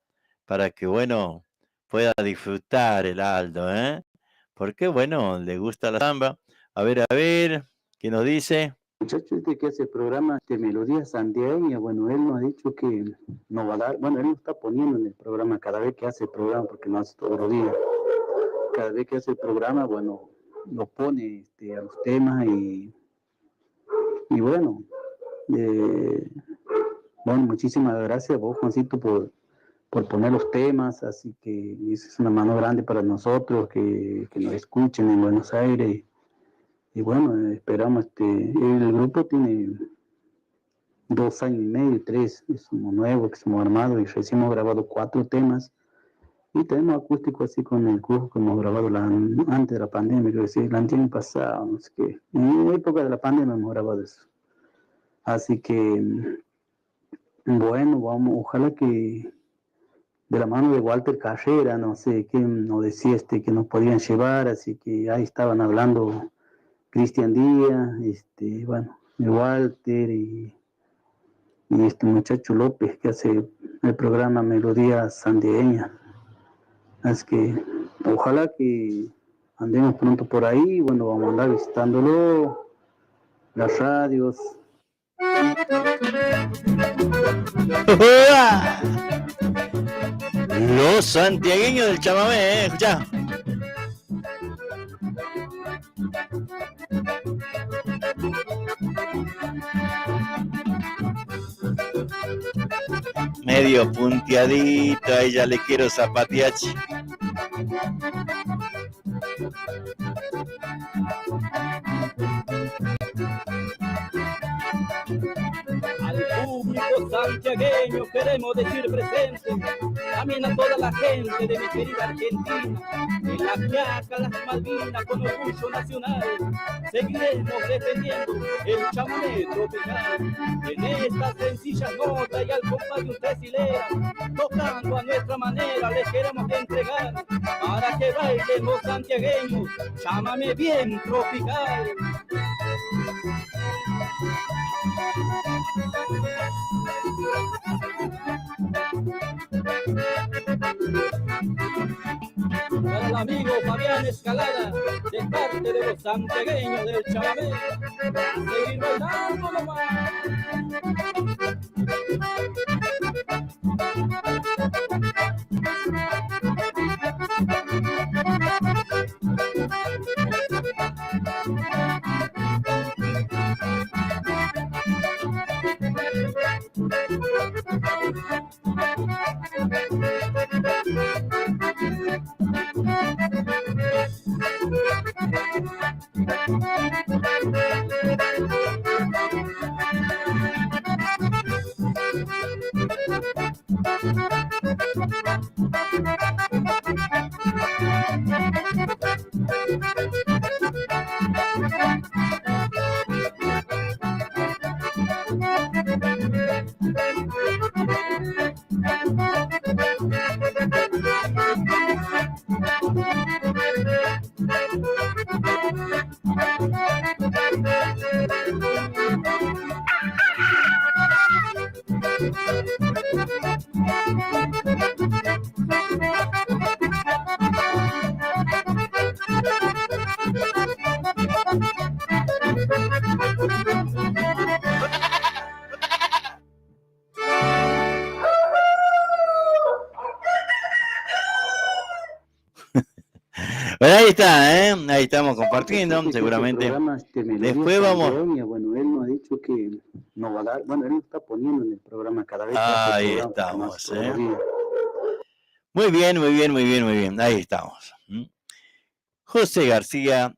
para que, bueno, pueda disfrutar el Aldo, porque, bueno, le gusta la samba. A ver, ¿qué nos dice? Muchacho que hace el programa de Melodía Santiagueña, bueno, él nos ha dicho que no va a dar, bueno, él nos está poniendo en el programa cada vez que hace el programa, porque no hace todos los días. Cada vez que hace el programa, bueno, lo pone a los temas y bueno, bueno, muchísimas gracias a vos, Juancito, por poner los temas, así que eso es una mano grande para nosotros, que nos escuchen en Buenos Aires. Y bueno, esperamos, el grupo tiene 2 años y medio, 3, somos nuevos, que somos armados, y recién hemos grabado 4 temas, y tenemos acústico así con el grupo que hemos grabado antes de la pandemia, creo que sí, el año pasado, no sé qué, en la época de la pandemia hemos grabado eso. Así que, bueno, ojalá que de la mano de Walter Carrera, no sé quién nos decía que nos podían llevar, así que ahí estaban hablando Cristian Díaz, bueno, Walter y este muchacho López que hace el programa Melodía Santiagueña. Así que ojalá que andemos pronto por ahí, bueno, vamos a andar visitándolo, las radios. Los santiagueños del chamamé, escuchá. Medio punteadito, a ella le quiero zapateachi. Al público santiagueño queremos decir presente, la también a toda la gente de mi querida Argentina, en la Quiaca, las Malvinas, con orgullo nacional, seguiremos defendiendo el chamamé tropical. En estas sencillas notas y al compás de un tres hileras, tocando a nuestra manera, les queremos entregar, para que bailen los santiagueños, chamamé bien tropical. Para el amigo Fabián Escalada, de parte de los santiagueños del chamamé, seguir bailando nomás. Bueno, ahí está, ¿eh? Ahí estamos compartiendo, seguramente. Después vamos. Bueno, él nos ha dicho que no va a dar. Bueno, él lo está poniendo en el programa cada vez. Ahí estamos, ¿eh? Muy bien, muy bien, muy bien, muy bien. Ahí estamos. José García,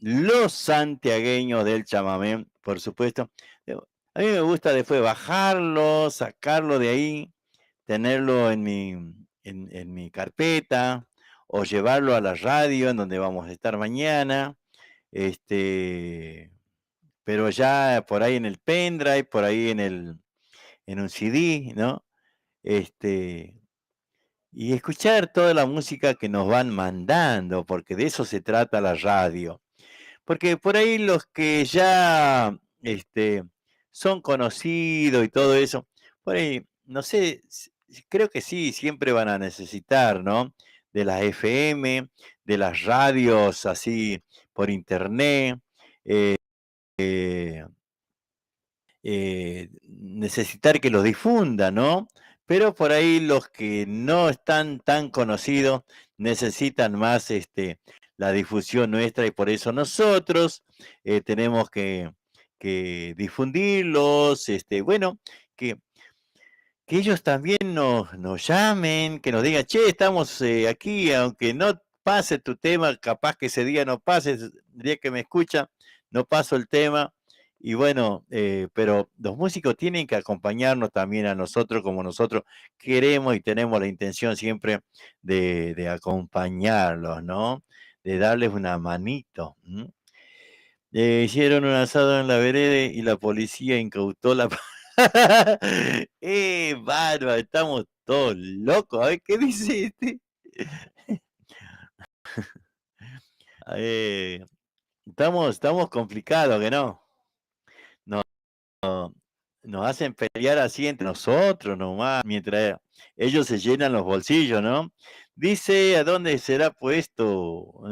los santiagueños del chamamé, por supuesto. A mí me gusta después bajarlo, sacarlo de ahí, tenerlo en mi carpeta, o llevarlo a la radio en donde vamos a estar mañana, pero ya por ahí en el pendrive, por ahí en un CD, ¿no? Y escuchar toda la música que nos van mandando, porque de eso se trata la radio. Porque por ahí los que ya son conocidos y todo eso, por ahí, no sé, creo que sí, siempre van a necesitar, ¿no? De las FM, de las radios así por internet, necesitar que los difundan, ¿no? Pero por ahí los que no están tan conocidos necesitan más la difusión nuestra, y por eso nosotros tenemos que difundirlos, bueno, que ellos también nos llamen, que nos digan, che, estamos aquí, aunque no pase tu tema, capaz que ese día no pase, el día que me escucha, no paso el tema, y bueno, pero los músicos tienen que acompañarnos también a nosotros, como nosotros queremos y tenemos la intención siempre de acompañarlos, ¿no? De darles una manito. Hicieron un asado en la vereda y la policía incautó la... Bárbaro, estamos todos locos. A ver, ¿qué dice este? Estamos complicados, ¿que no? Nos hacen pelear así entre nosotros nomás, mientras ellos se llenan los bolsillos, ¿no? Dice, ¿a dónde será puesto?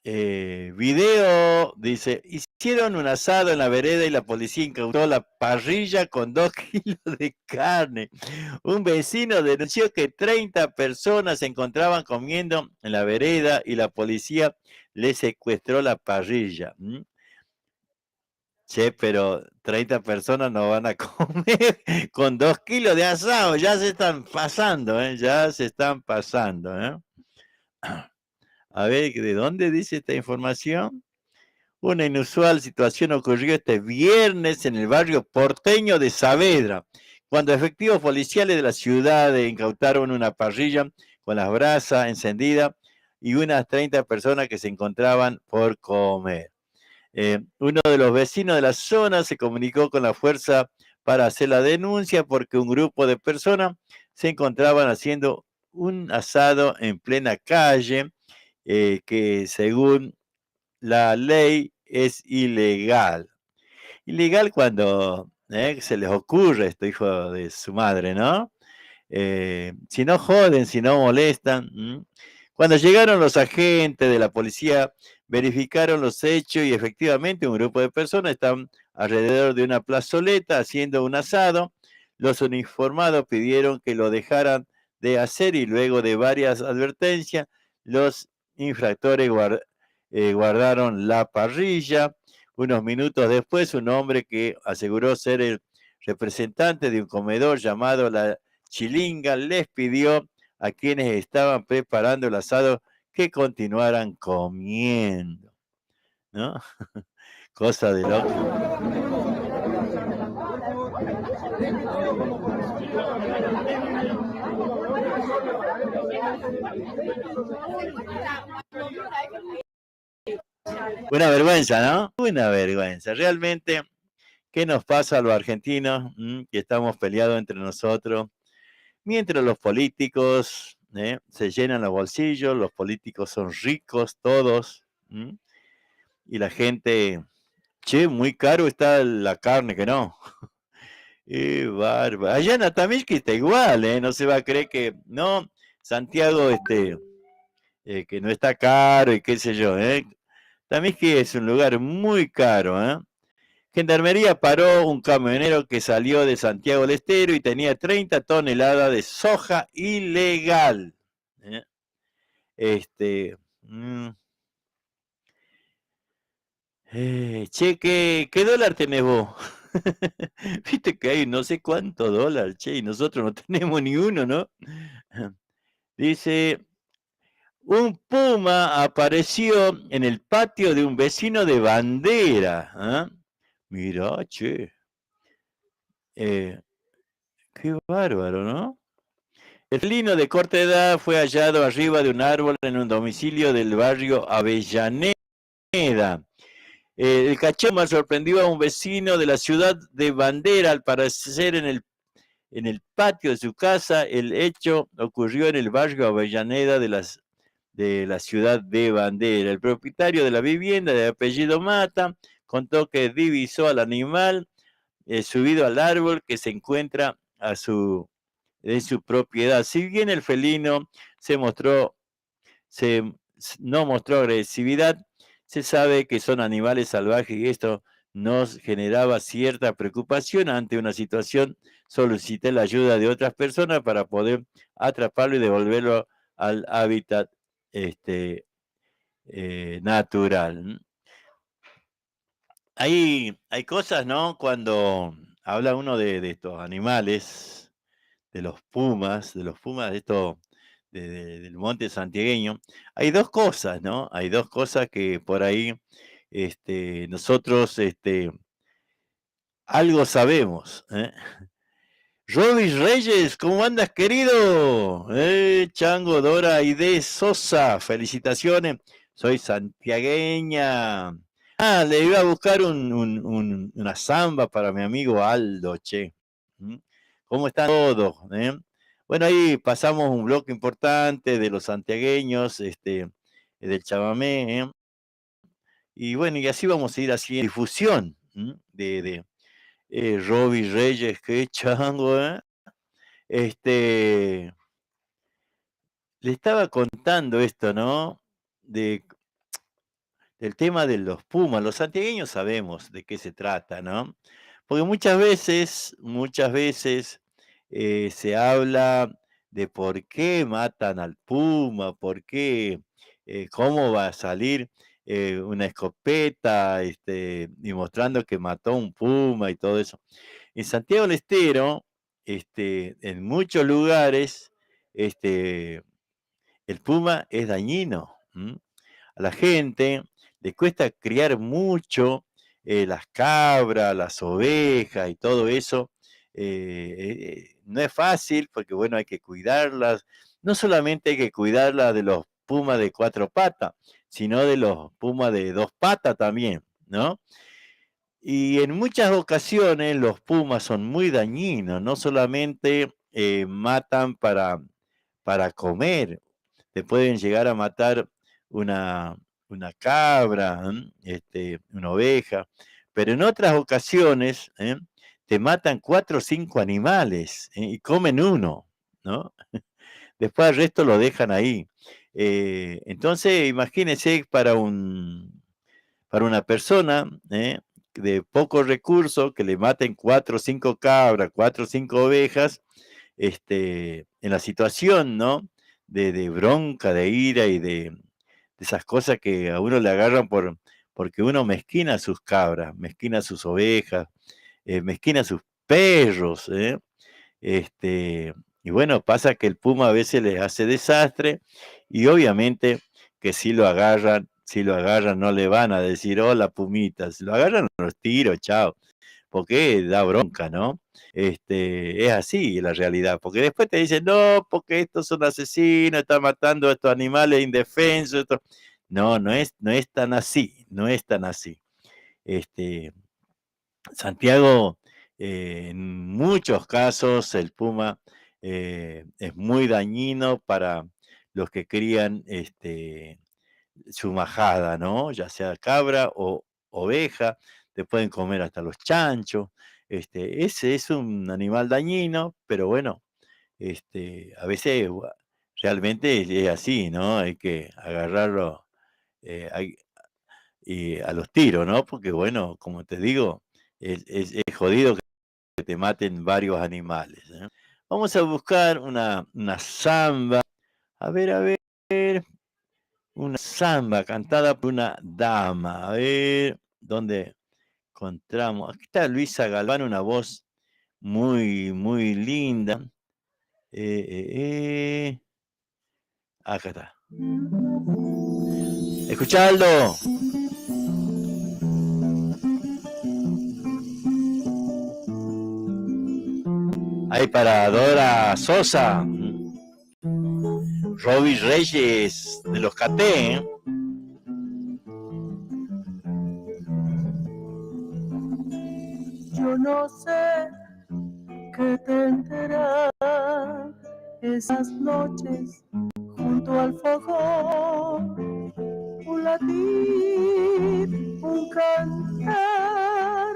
Video, dice, hicieron un asado en la vereda y la policía incautó la parrilla con 2 kilos de carne. Un vecino denunció que 30 personas se encontraban comiendo en la vereda y la policía le secuestró la parrilla. Che, pero 30 personas no van a comer con 2 kilos de asado, ya se están pasando, ya se están pasando, A ver, ¿de dónde dice esta información? Una inusual situación ocurrió este viernes en el barrio porteño de Saavedra, cuando efectivos policiales de la ciudad incautaron una parrilla con las brasas encendidas y unas 30 personas que se encontraban por comer. Uno de los vecinos de la zona se comunicó con la fuerza para hacer la denuncia porque un grupo de personas se encontraban haciendo un asado en plena calle, que según la ley es ilegal. Ilegal cuando se les ocurre esto, hijo de su madre, ¿no? Si no joden, si no molestan. Cuando llegaron los agentes de la policía, verificaron los hechos y efectivamente un grupo de personas estaban alrededor de una plazoleta haciendo un asado. Los uniformados pidieron que lo dejaran de hacer y luego de varias advertencias, los infractores guardaron la parrilla. Unos minutos después, un hombre que aseguró ser el representante de un comedor llamado La Chilinga les pidió a quienes estaban preparando el asado que continuaran comiendo, ¿no? Cosa de loco. Una vergüenza, ¿no? Una vergüenza. Realmente, ¿qué nos pasa a los argentinos que estamos peleados entre nosotros? Mientras los políticos se llenan los bolsillos, los políticos son ricos todos, y la gente, che, muy caro está la carne, que no. Bárbaro. Allá en Atamilca está igual, no se va a creer que, no, Santiago, que no está caro y qué sé yo, Atamilca es un lugar muy caro, Gendarmería paró un camionero que salió de Santiago del Estero y tenía 30 toneladas de soja ilegal. Che, ¿qué dólar tenés vos? Viste que hay no sé cuánto dólar, che, y nosotros no tenemos ni uno, ¿no? Dice, un puma apareció en el patio de un vecino de Bandera. Mirá, che. Qué bárbaro, ¿no? El felino de corta edad fue hallado arriba de un árbol en un domicilio del barrio Avellaneda. El cachorro sorprendió a un vecino de la ciudad de Bandera, al parecer en el patio de su casa. El hecho ocurrió en el barrio Avellaneda de la ciudad de Bandera. El propietario de la vivienda, de apellido Mata, contó que divisó al animal subido al árbol que se encuentra en su propiedad. Si bien el felino no mostró agresividad, se sabe que son animales salvajes y esto nos generaba cierta preocupación. Ante una situación, solicité la ayuda de otras personas para poder atraparlo y devolverlo al hábitat natural. Hay cosas, ¿no? Cuando habla uno de estos animales, de los pumas, del monte santiagueño, hay dos cosas, ¿no? Hay dos cosas que por ahí nosotros algo sabemos. Robis Reyes, ¿cómo andas, querido? Chango, Dora y de Sosa, felicitaciones. Soy santiagueña. Le iba a buscar una samba para mi amigo Aldo, che. ¿Cómo están todos? Bueno, ahí pasamos un bloque importante de los santiagueños, del chamamé, y bueno, y así vamos a ir haciendo difusión de Robbie Reyes, qué chango, Le estaba contando esto, ¿no? Del tema de los pumas. Los santiagueños sabemos de qué se trata, ¿no? Porque muchas veces se habla de por qué matan al puma, por qué, cómo va a salir una escopeta, demostrando que mató un puma y todo eso. En Santiago del Estero, en muchos lugares, el puma es dañino. A la gente le cuesta criar mucho las cabras, las ovejas y todo eso, no es fácil porque, bueno, hay que cuidarlas. No solamente hay que cuidarlas de los pumas de 4 patas, sino de los pumas de 2 patas también, ¿no? Y en muchas ocasiones los pumas son muy dañinos, no solamente matan para comer, te pueden llegar a matar una, una cabra, una oveja, pero en otras ocasiones te matan 4 o 5 animales y comen uno, ¿no? Después el resto lo dejan ahí. Entonces, imagínense para una persona de pocos recursos que le maten 4 o 5 cabras, 4 o 5 ovejas, en la situación, ¿no? De bronca, de ira y de esas cosas que a uno le agarran porque uno mezquina a sus cabras, mezquina a sus ovejas, mezquina a sus perros, y bueno, pasa que el puma a veces les hace desastre y obviamente que si lo agarran, no le van a decir, hola pumita, si lo agarran los tiro, chao, porque da bronca, ¿no? Es así la realidad, porque después te dicen, no, porque estos son asesinos, están matando a estos animales indefensos. No, no es tan así, no es tan así. Santiago, en muchos casos el puma es muy dañino para los que crían su majada, ¿no? Ya sea cabra o oveja, te pueden comer hasta los chanchos. Ese es un animal dañino, pero bueno, a veces realmente es así, ¿no? Hay que agarrarlo y a los tiros, ¿no? Porque bueno, como te digo, es jodido que te maten varios animales, ¿eh? Vamos a buscar una samba. A ver, una samba cantada por una dama. A ver, ¿dónde encontramos? Aquí está Luisa Galván, una voz muy, muy linda. Acá está. Escuchá, Aldo. Ahí para Dora Sosa. Robbie Reyes de los Caté, ¿eh? Yo no sé qué tendrá esas noches junto al fogón, un latir, un cantar,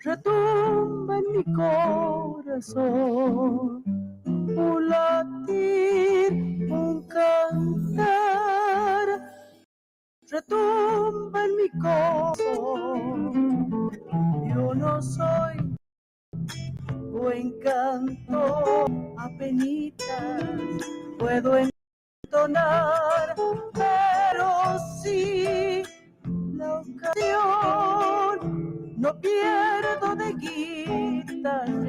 retumba en mi corazón, un latir, un cantar, retumba en mi corazón. Yo no soy buen canto, apenitas puedo entonar, pero sí la ocasión no pierdo de guitarrear.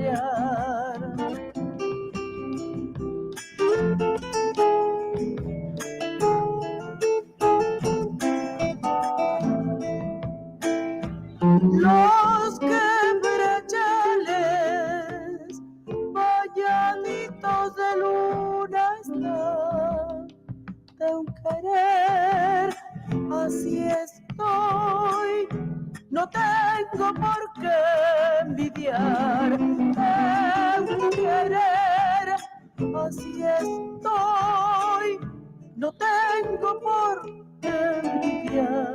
Los quebrachales bañaditos de luna están de un querer, así estoy, no tengo por qué envidiar, de un querer, así estoy, no tengo por qué envidiar.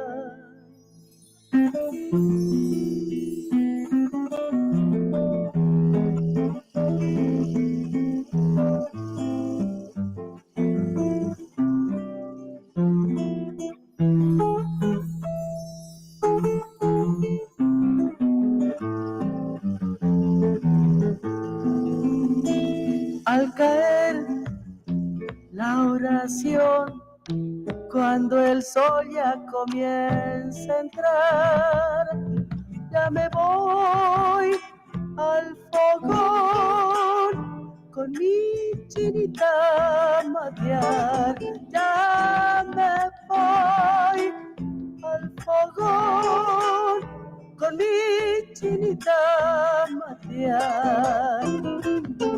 Al caer la oración, cuando el sol ya comienza a entrar, ya me voy al fogón con mi chinita a matear. Ya me voy al fogón con mi chinita a matear. pasear.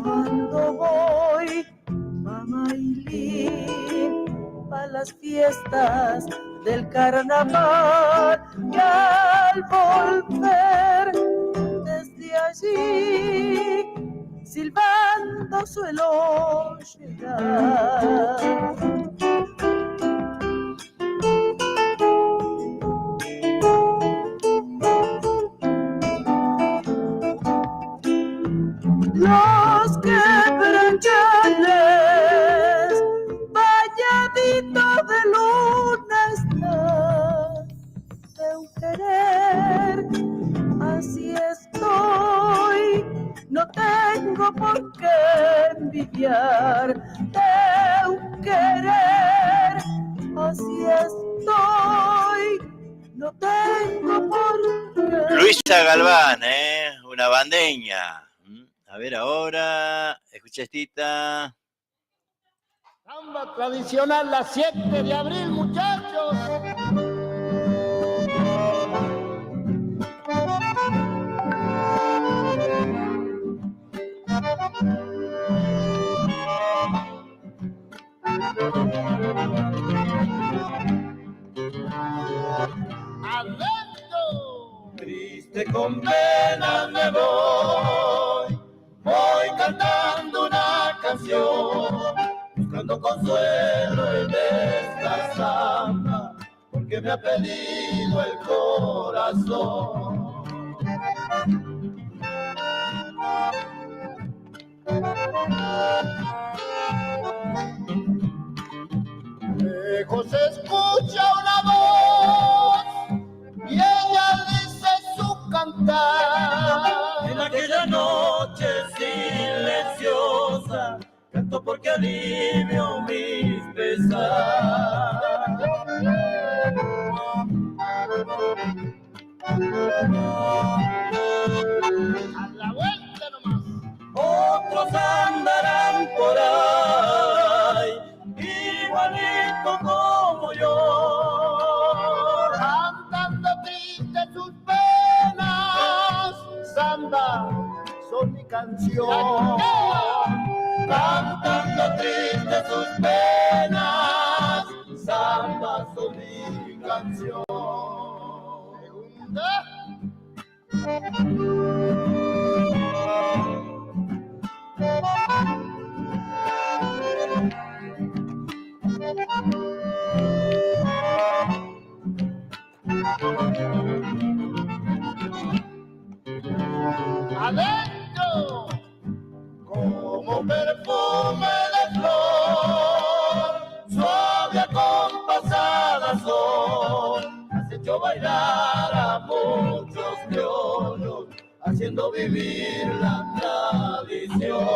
Cuando voy, mamá Ailín, a las fiestas del carnaval, y al volver desde allí, silbando suelo llegar. Los quebrachones, bañadito de luna está, de un querer, así estoy, no tengo por qué envidiar, de un querer, así estoy, no tengo por qué. Luisa Galván, una bandeña. A ver ahora, escucha esta. Samba tradicional, la 7 de abril, muchachos. Adentro, triste con pena me voy cantando una canción, buscando consuelo en esta samba, porque me ha pedido el corazón. Lejos se escucha una voz y ella dice su cantar. En aquella noche silenciosa canto porque alivio mis pesares. A la vuelta nomás. Otros andarán por ahí, igualito como yo, cantando triste sus penas. Samba son mi canción, cantando triste sus penas. Samba son mi canción. Adentro, como perfume de flor, suave acompasada son, has hecho bailar a muchos criollos, haciendo vivir la tradición.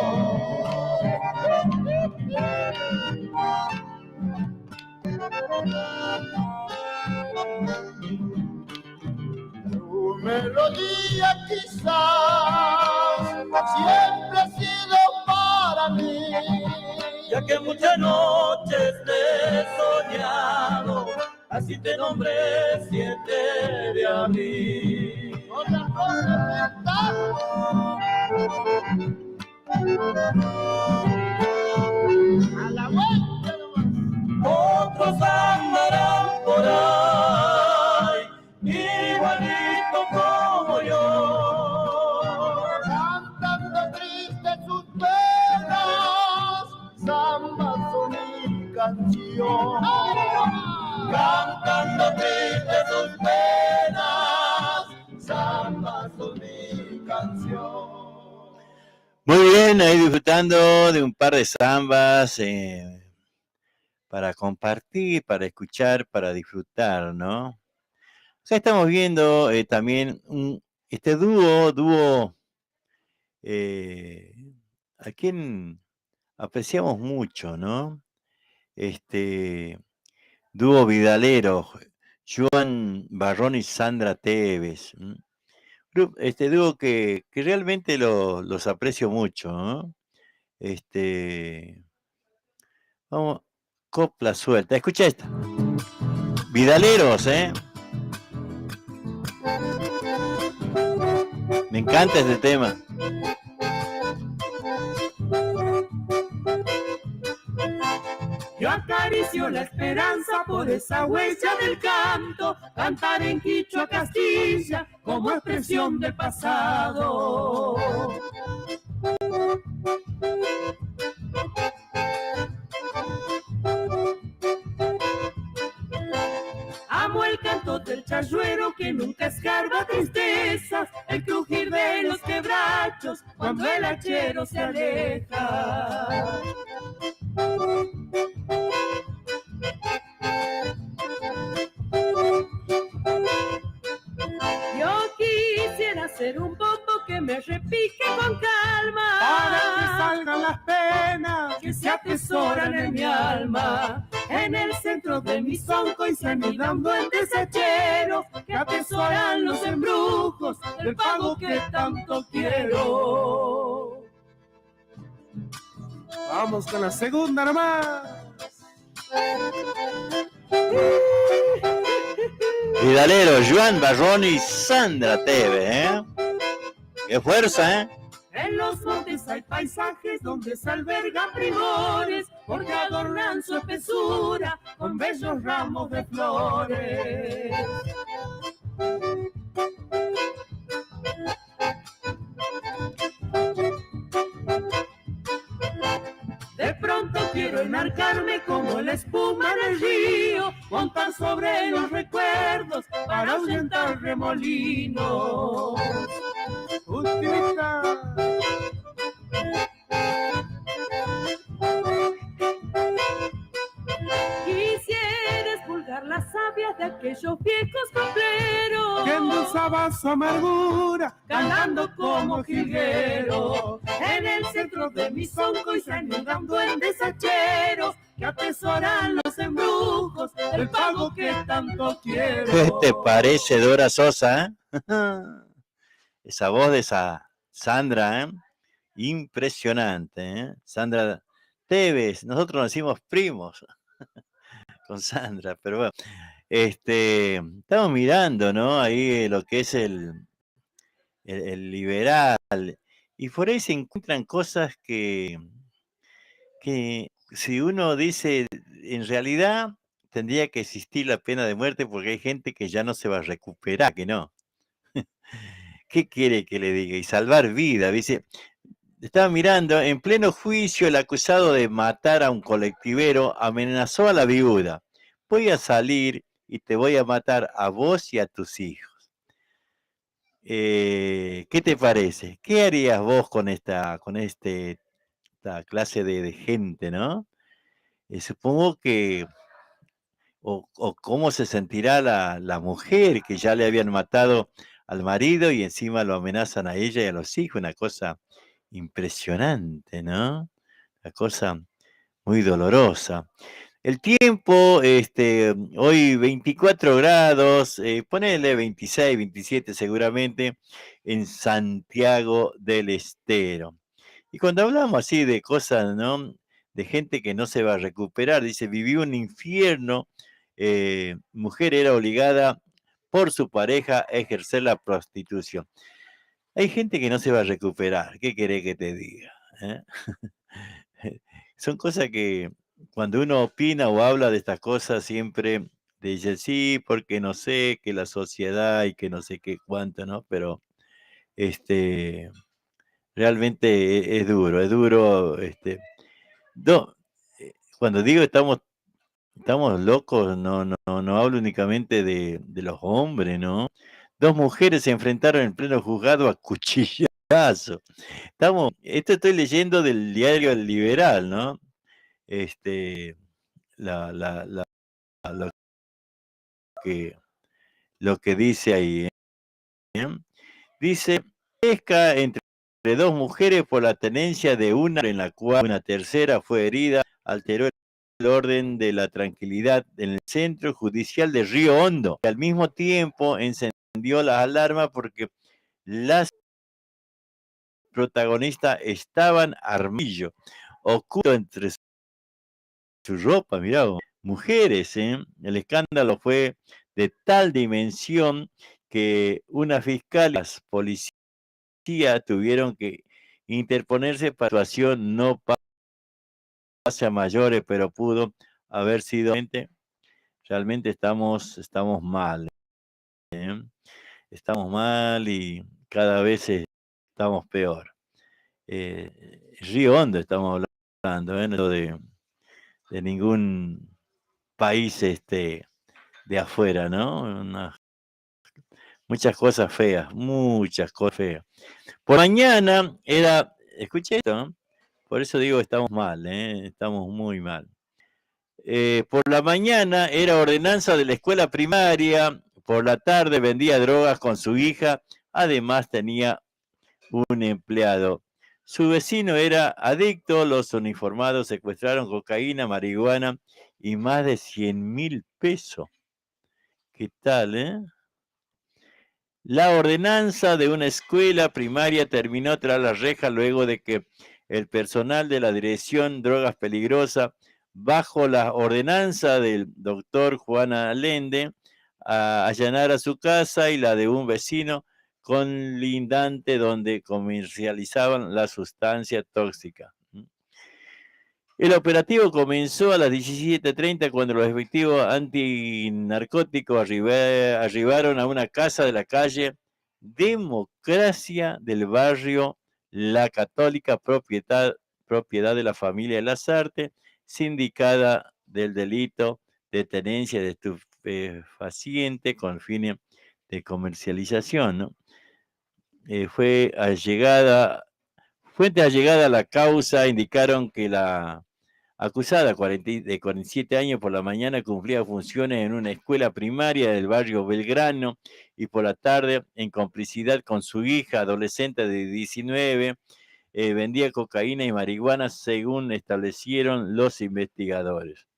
Tu melodía quizás siempre ha sido para mí, ya que muchas noches te he soñado, así te nombré 7 de abril. A la vuelta nomás. Otros andarán por ahí, igualito como yo, cantando triste sus penas. Samba son mi canción, cantando triste sus penas. Samba son mi canción. Muy bien, ahí disfrutando de un par de zambas para compartir, para escuchar, para disfrutar, ¿no? Acá estamos viendo también este dúo a quien apreciamos mucho, ¿no? Este dúo vidalero, Joan Barrón y Sandra Tevez. Este dúo que realmente los aprecio mucho, ¿no? Vamos, copla suelta. Escucha esta. Vidaleros, Me encanta este tema. Yo acaricio la esperanza por esa huella del canto, cantar en quichua Castilla como expresión del pasado. Amo el canto del chayuero que nunca escarba tristezas, el crujir de los quebrachos cuando el hachero se aleja. Yo quisiera ser un bombo que me repique con calma, para que salgan las penas que se atesoran en mi alma, en el centro de mi sonco y se anidando en desechero, que atesoran los embrujos del pago que tanto quiero. Vamos con la segunda nomás. Vidalero, Joan Barrón y Sandra Teve, ¿eh? ¡Qué fuerza, eh! En los montes hay paisajes donde se albergan primores, porque adornan su espesura con bellos ramos de flores. De pronto quiero enarcarme como la espuma del río, montar sobre los recuerdos para ahuyentar remolinos. Ultimita. Quisiera expulgar la savia de aquellos viejos copleros que endulzaba su amargura, cantando como jilguero en el centro de mi sonco y sangrando en desacheros que atesoran los embrujos del pago que tanto quiero. ¿Qué te parece, Dora Sosa? Esa voz de esa Sandra, ¿eh? Impresionante, ¿eh? Sandra Tevez, nosotros nos hicimos primos con Sandra, pero bueno, estamos mirando, ¿no? Ahí lo que es el liberal, y por ahí se encuentran cosas que si uno dice, en realidad tendría que existir la pena de muerte porque hay gente que ya no se va a recuperar, que no. ¿Qué quiere que le diga? Y salvar vida, dice. Estaba mirando, en pleno juicio, el acusado de matar a un colectivero amenazó a la viuda. Voy a salir y te voy a matar a vos y a tus hijos. ¿Qué te parece? ¿Qué harías vos con esta clase de gente, no? Supongo que, o cómo se sentirá la mujer que ya le habían matado al marido y encima lo amenazan a ella y a los hijos, una cosa impresionante, ¿no? Una cosa muy dolorosa. El tiempo, hoy 24 grados, ponele 26, 27 seguramente, en Santiago del Estero. Y cuando hablamos así de cosas, ¿no? De gente que no se va a recuperar, dice, vivió un infierno, mujer era obligada por su pareja a ejercer la prostitución. Hay gente que no se va a recuperar, ¿qué querés que te diga? Son cosas que cuando uno opina o habla de estas cosas siempre dice, sí, porque no sé, que la sociedad y que no sé qué cuánto, ¿no? Pero realmente es duro, es duro. Cuando digo estamos locos, no hablo únicamente de los hombres, ¿no? 2 mujeres se enfrentaron en pleno juzgado a cuchillazo. Esto estoy leyendo del diario El Liberal, ¿no? Lo lo que dice ahí, ¿eh? Dice, pesca entre 2 mujeres por la tenencia de una en la cual una tercera fue herida, alteró el orden de la tranquilidad en el centro judicial de Río Hondo. Y al mismo tiempo encendió las alarmas porque las protagonistas estaban armillo, oculto entre su ropa, mirá vos. Mujeres, ¿eh? El escándalo fue de tal dimensión que una fiscal, las policías tuvieron que interponerse para que la situación no pase a mayores, pero pudo haber sido. Realmente estamos mal, ¿eh? Estamos mal y cada vez estamos peor. Río Hondo estamos hablando, ¿eh? No de ningún país de afuera, ¿no? Muchas cosas feas. Por mañana escuché esto, ¿no? Por eso digo estamos mal, estamos muy mal. Por la mañana era ordenanza de la escuela primaria, por la tarde vendía drogas con su hija, además tenía un empleado. Su vecino era adicto, los uniformados secuestraron cocaína, marihuana y más de 100.000 pesos. ¿Qué tal, La ordenanza de una escuela primaria terminó tras las rejas luego de que el personal de la Dirección Drogas Peligrosas, bajo la ordenanza del doctor Juan Allende, allanara su casa y la de un vecino colindante donde comercializaban la sustancia tóxica. El operativo comenzó a las 17:30 cuando los efectivos antinarcóticos arribaron a una casa de la calle Democracia del barrio La Católica, propiedad de la familia Lazarte, sindicada del delito de tenencia de estupefaciente con fines de comercialización, ¿no? Fuentes allegadas a la causa indicaron que la acusada, de 47 años, por la mañana cumplía funciones en una escuela primaria del barrio Belgrano y por la tarde, en complicidad con su hija adolescente de 19, vendía cocaína y marihuana, según establecieron los investigadores.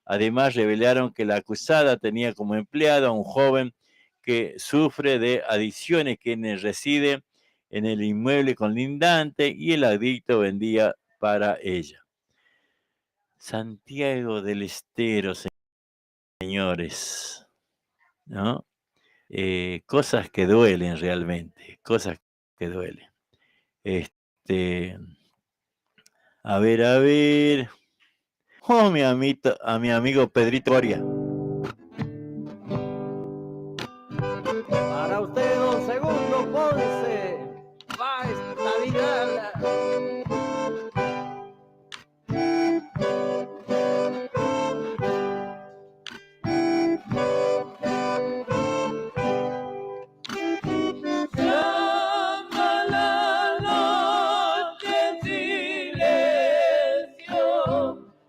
Además, revelaron que la acusada tenía como empleado a un joven que sufre de adicciones, quien reside en el inmueble colindante, y el adicto vendía para ella. Santiago del Estero, señores, ¿no? Cosas que duelen realmente, cosas que duelen. A ver. Oh, a mi amigo Pedrito Coria. Para usted, don Segundo Ponce, va esta vida.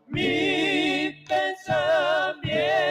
Mi pensamiento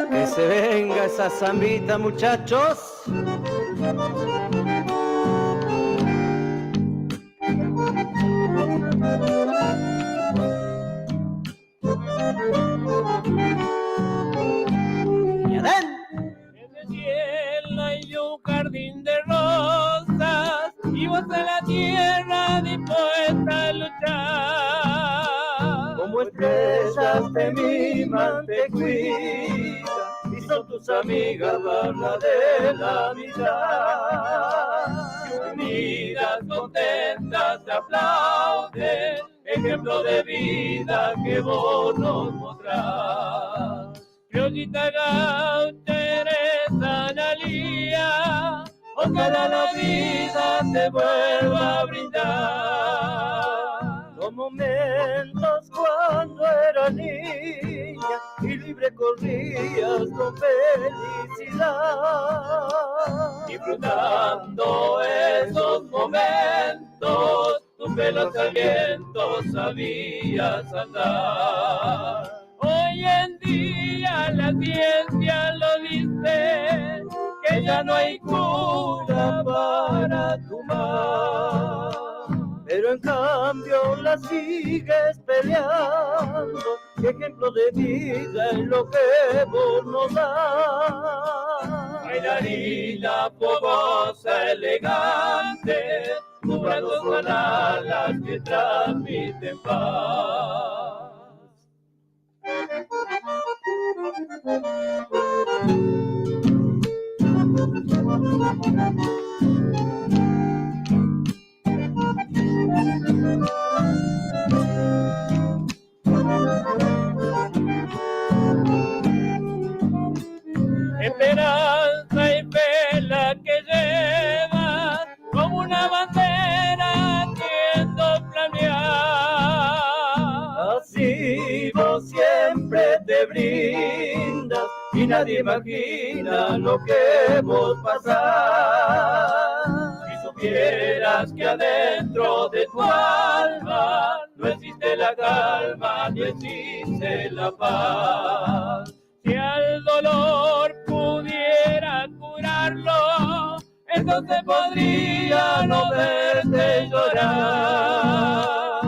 Que se venga esa zambita, muchachos. Y adentro. En el cielo hay un jardín de rosas y vos en la tierra dispuesta a luchar. Como estrellas te miman, te cuidan, y son tus amigas barra de la mitad. Unidas, contentas, te aplauden, ejemplo de vida que vos nos mostrás. Criollita gaucha eres Analía, ojalá la vida te vuelva a brindar. Los momentos cuando era niña y libre corrías con felicidad. Disfrutando esos momentos, tus velos alientos sabías andar. Hoy en día la ciencia lo dice, que ya no hay cura para tu mal. Pero en cambio la sigues peleando, qué ejemplo de vida es lo que vos nos das. Bailarina fogosa, elegante, tus brazos son alas que transmiten paz. Esperanza y fe la que llevas, como una bandera queriendo planear. Así vos siempre te brindas y nadie imagina lo que vos pasás. Si supieras que adentro de tu alma no existe la calma ni existe la paz. Si al dolor pudiera curarlo, entonces podría no verte llorar.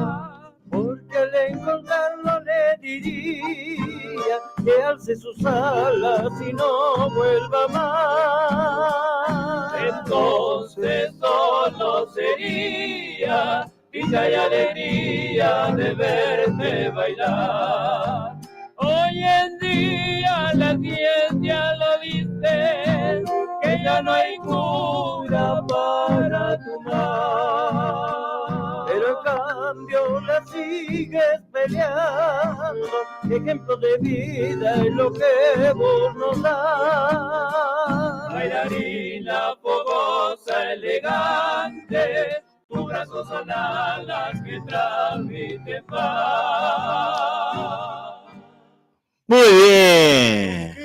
Porque al encontrarlo le diría que alce sus alas y no vuelva más. Entonces solo sería dicha y alegría de verte bailar. Hoy en día la ciencia lo dice, que ya no hay cura para tu mal. Pero en cambio la sigues peleando, ejemplo de vida es lo que vos nos das. Bailarina fogosa, elegante, tus brazos son alas que transmiten paz. Muy bien.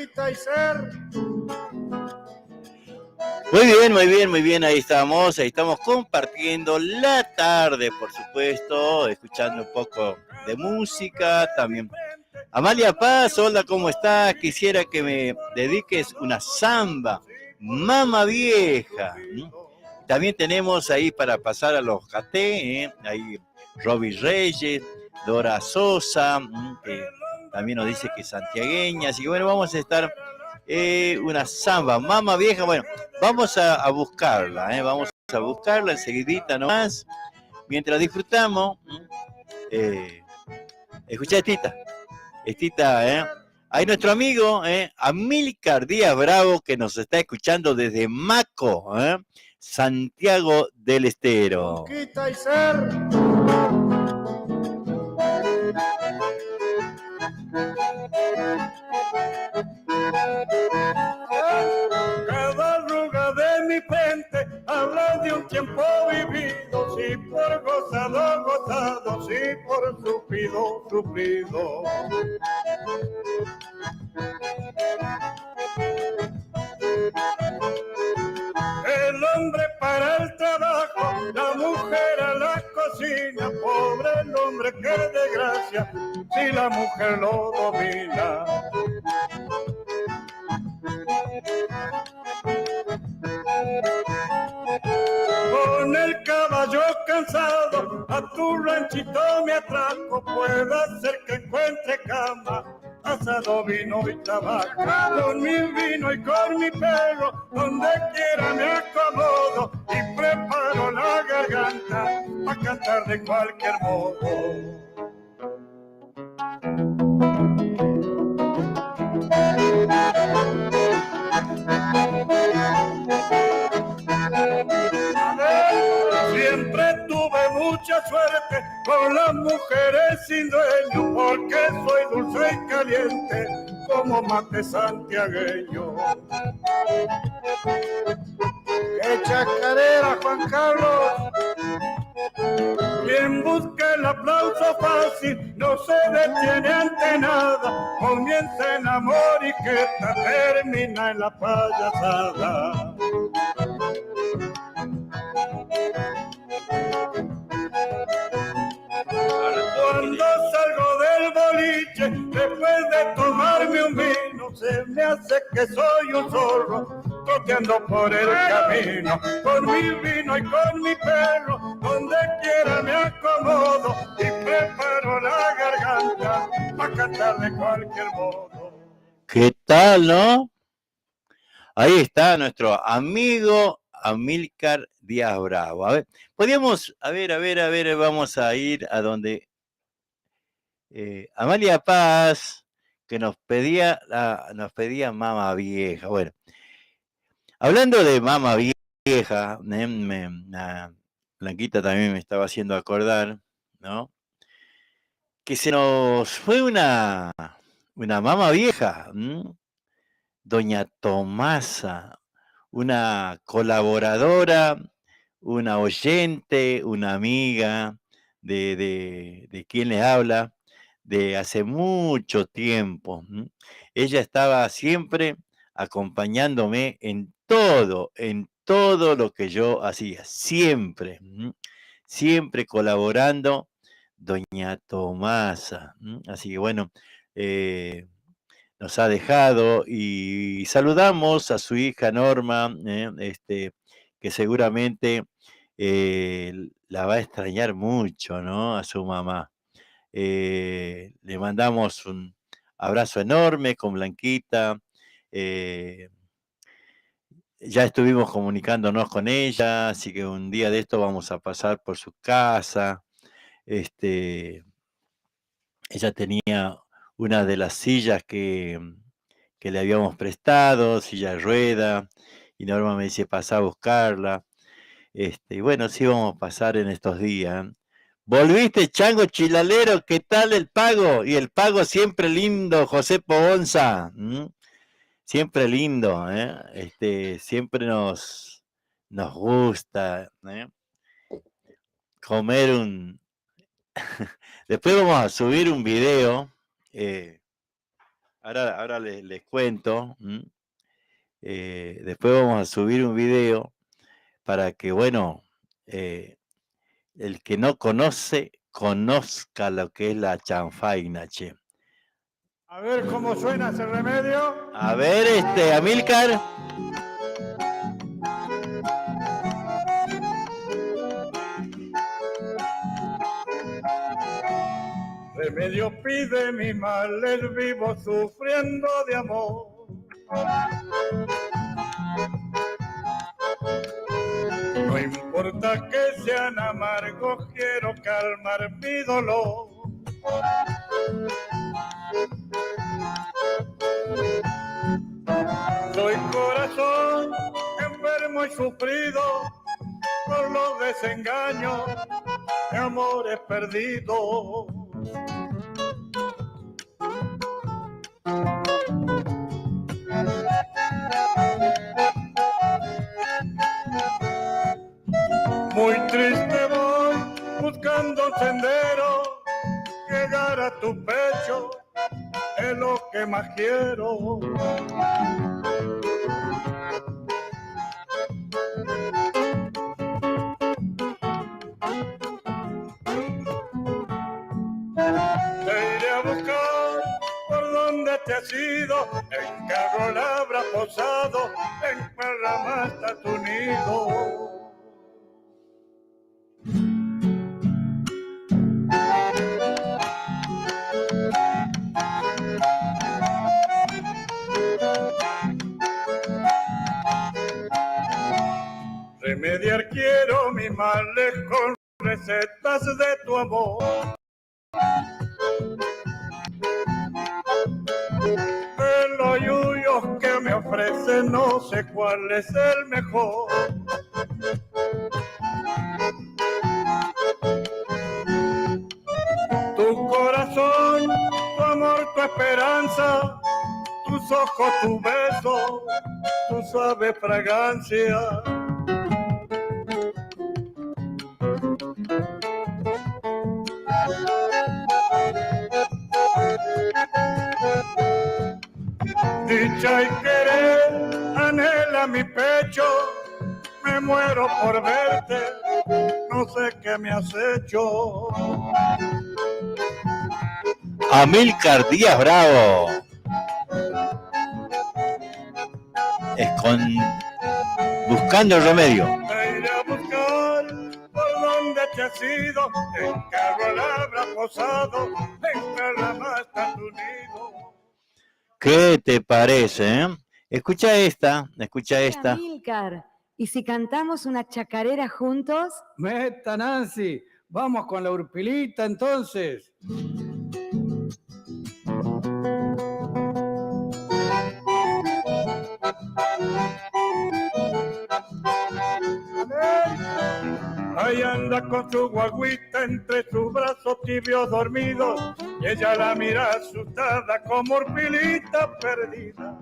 Muy bien, ahí estamos compartiendo la tarde, por supuesto, escuchando un poco de música, también. Amalia Paz, hola, ¿cómo estás? Quisiera que me dediques una samba, Mama Vieja. También tenemos ahí para pasar a los caté, ahí Roby Reyes, Dora Sosa, que también nos dice que es santiagueña, así que bueno, vamos a estar una samba, Mama Vieja, bueno, vamos a buscarla, vamos a buscarla enseguidita nomás, mientras disfrutamos, escuchá Estita, hay nuestro amigo, Amílcar Díaz Bravo, que nos está escuchando desde Maco, Santiago del Estero. Quita y ser. Cada arruga de mi frente habla de un tiempo vivido, sí por gozado, gozado, sí por sufrido, sufrido. El hombre para el trabajo, la mujer a la cocina, pobre el hombre que desgracia falla si la mujer lo domina. Con el caballo cansado a tu ranchito me atraco, puede ser que encuentre cama, asado, vino y tabaco. Con mi vino y con mi perro, donde quiera me acomodo y preparo la garganta para cantar de cualquier modo. Siempre tuve mucha suerte con las mujeres sin dueño, porque soy dulce y caliente como mate santiagueño. ¡Qué chacarera, Juan Carlos! Quien busca el aplauso fácil no se detiene ante nada, comienza en amor y que termina en la payasada. Cuando salgo del boliche, después de tomarme un vino, se me hace que soy un zorro, troteando por el camino. Con mi vino y con mi perro, donde quiera me acomodo y preparo la garganta para cantar de cualquier modo. ¿Qué tal, no? Ahí está nuestro amigo Amílcar Díaz Bravo. A ver, podríamos, a ver, vamos a ir a donde Amalia Paz, que nos pedía Mama Vieja. Bueno, hablando de Mama Vieja, Blanquita también me estaba haciendo acordar, ¿no? Que se nos fue una Mama Vieja, Doña Tomasa, una colaboradora, una oyente, una amiga de quien les habla de hace mucho tiempo. Ella estaba siempre acompañándome en todo lo que yo hacía, siempre colaborando, Doña Tomasa. Así que bueno, nos ha dejado y saludamos a su hija Norma, que seguramente la va a extrañar mucho, ¿no? A su mamá. Le mandamos un abrazo enorme con Blanquita. Ya estuvimos comunicándonos con ella, así que un día de esto vamos a pasar por su casa. Ella tenía una de las sillas que le habíamos prestado, silla de rueda, y Norma me dice, pasá a buscarla. Y bueno, sí vamos a pasar en estos días. ¿Volviste, Chango Chilalero? ¿Qué tal el pago? Y el pago siempre lindo, José Pogonza. Siempre lindo, siempre nos gusta comer un... Después vamos a subir un video. Ahora les cuento. Después vamos a subir un video para que, bueno, el que no conoce, conozca lo que es la chanfaina, che. A ver cómo suena ese remedio. A ver, Amílcar. Remedio pide mi mal, el vivo sufriendo de amor. No importa que sean amargos, quiero calmar mi dolor. Soy corazón enfermo y sufrido por los desengaños de amores perdidos. Muy triste voy buscando un sendero, llegar a tu pecho es lo que más quiero. has ido, en qué árbol habrá posado, en qué rama está tu nido. Remediar quiero mis males con recetas de tu amor. De los yuyos que me ofrecen no sé cuál es el mejor. Tu corazón, tu amor, tu esperanza, tus ojos, tu beso, tu suave fragancia. Dicha y querer anhela mi pecho, me muero por verte, no sé qué me has hecho. Amílcar Díaz Bravo. Buscando el remedio. Te iré a buscar por donde te has ido, en qué árbol habrá posado, en qué rama está tu nido. ¿Qué te parece? Escucha esta. Amílcar, ¿y si cantamos una chacarera juntos? Meta, Nancy, vamos con la Urpilita entonces. Ahí anda con su guaguita entre sus brazos tibios dormidos, y ella la mira asustada como Urpilita perdida.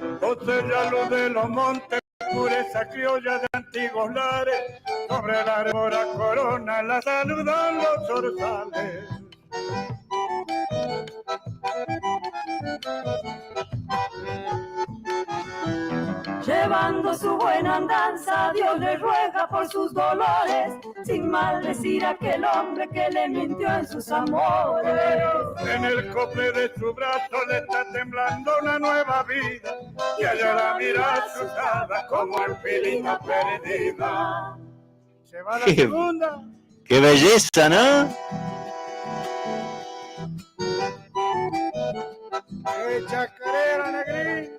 Entonces ya lo de los montes, pureza criolla de antiguos lares, sobre la arbora corona la saludan los zorzales. Llevando su buena andanza, Dios le ruega por sus dolores, sin maldecir a aquel hombre que le mintió en sus amores. En el cofre de su brazo le está temblando una nueva vida, y ella la mira asustada como Urpilita perdida. Se va la segunda. ¡Qué belleza!, ¿no? Chacarera, Negrín,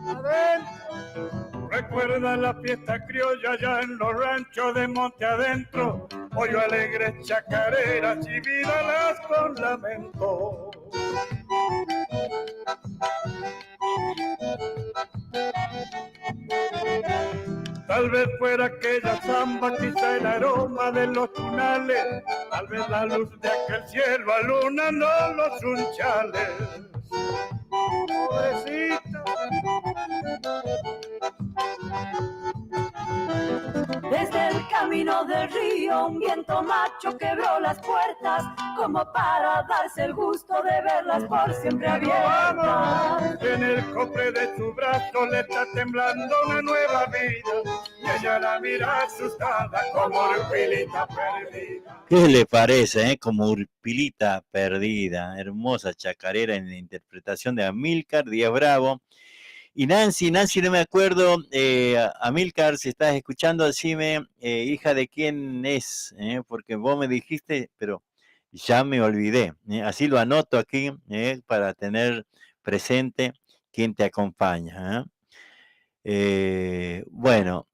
adentro. Recuerda la fiesta criolla allá en los ranchos de monte adentro, hoyo alegres chacareras y vídalas con lamento. Tal vez fuera aquella zamba, quizá el aroma de los tunales, tal vez la luz de aquel cielo alunando los unchales. Pobrecita. Desde el camino del río un viento macho quebró las puertas, como para darse el gusto de verlas por siempre abiertas. En el cofre de su brazo le está temblando una nueva vida, y ella la mira asustada como Urpilita perdida. ¿Qué le parece, como Urpilita perdida? Hermosa chacarera en la interpretación de Amílcar Díaz Bravo. Y Nancy, no me acuerdo, Amílcar, si estás escuchando, decime, hija de quién es, porque vos me dijiste, pero ya me olvidé. Así lo anoto aquí para tener presente quién te acompaña. Bueno,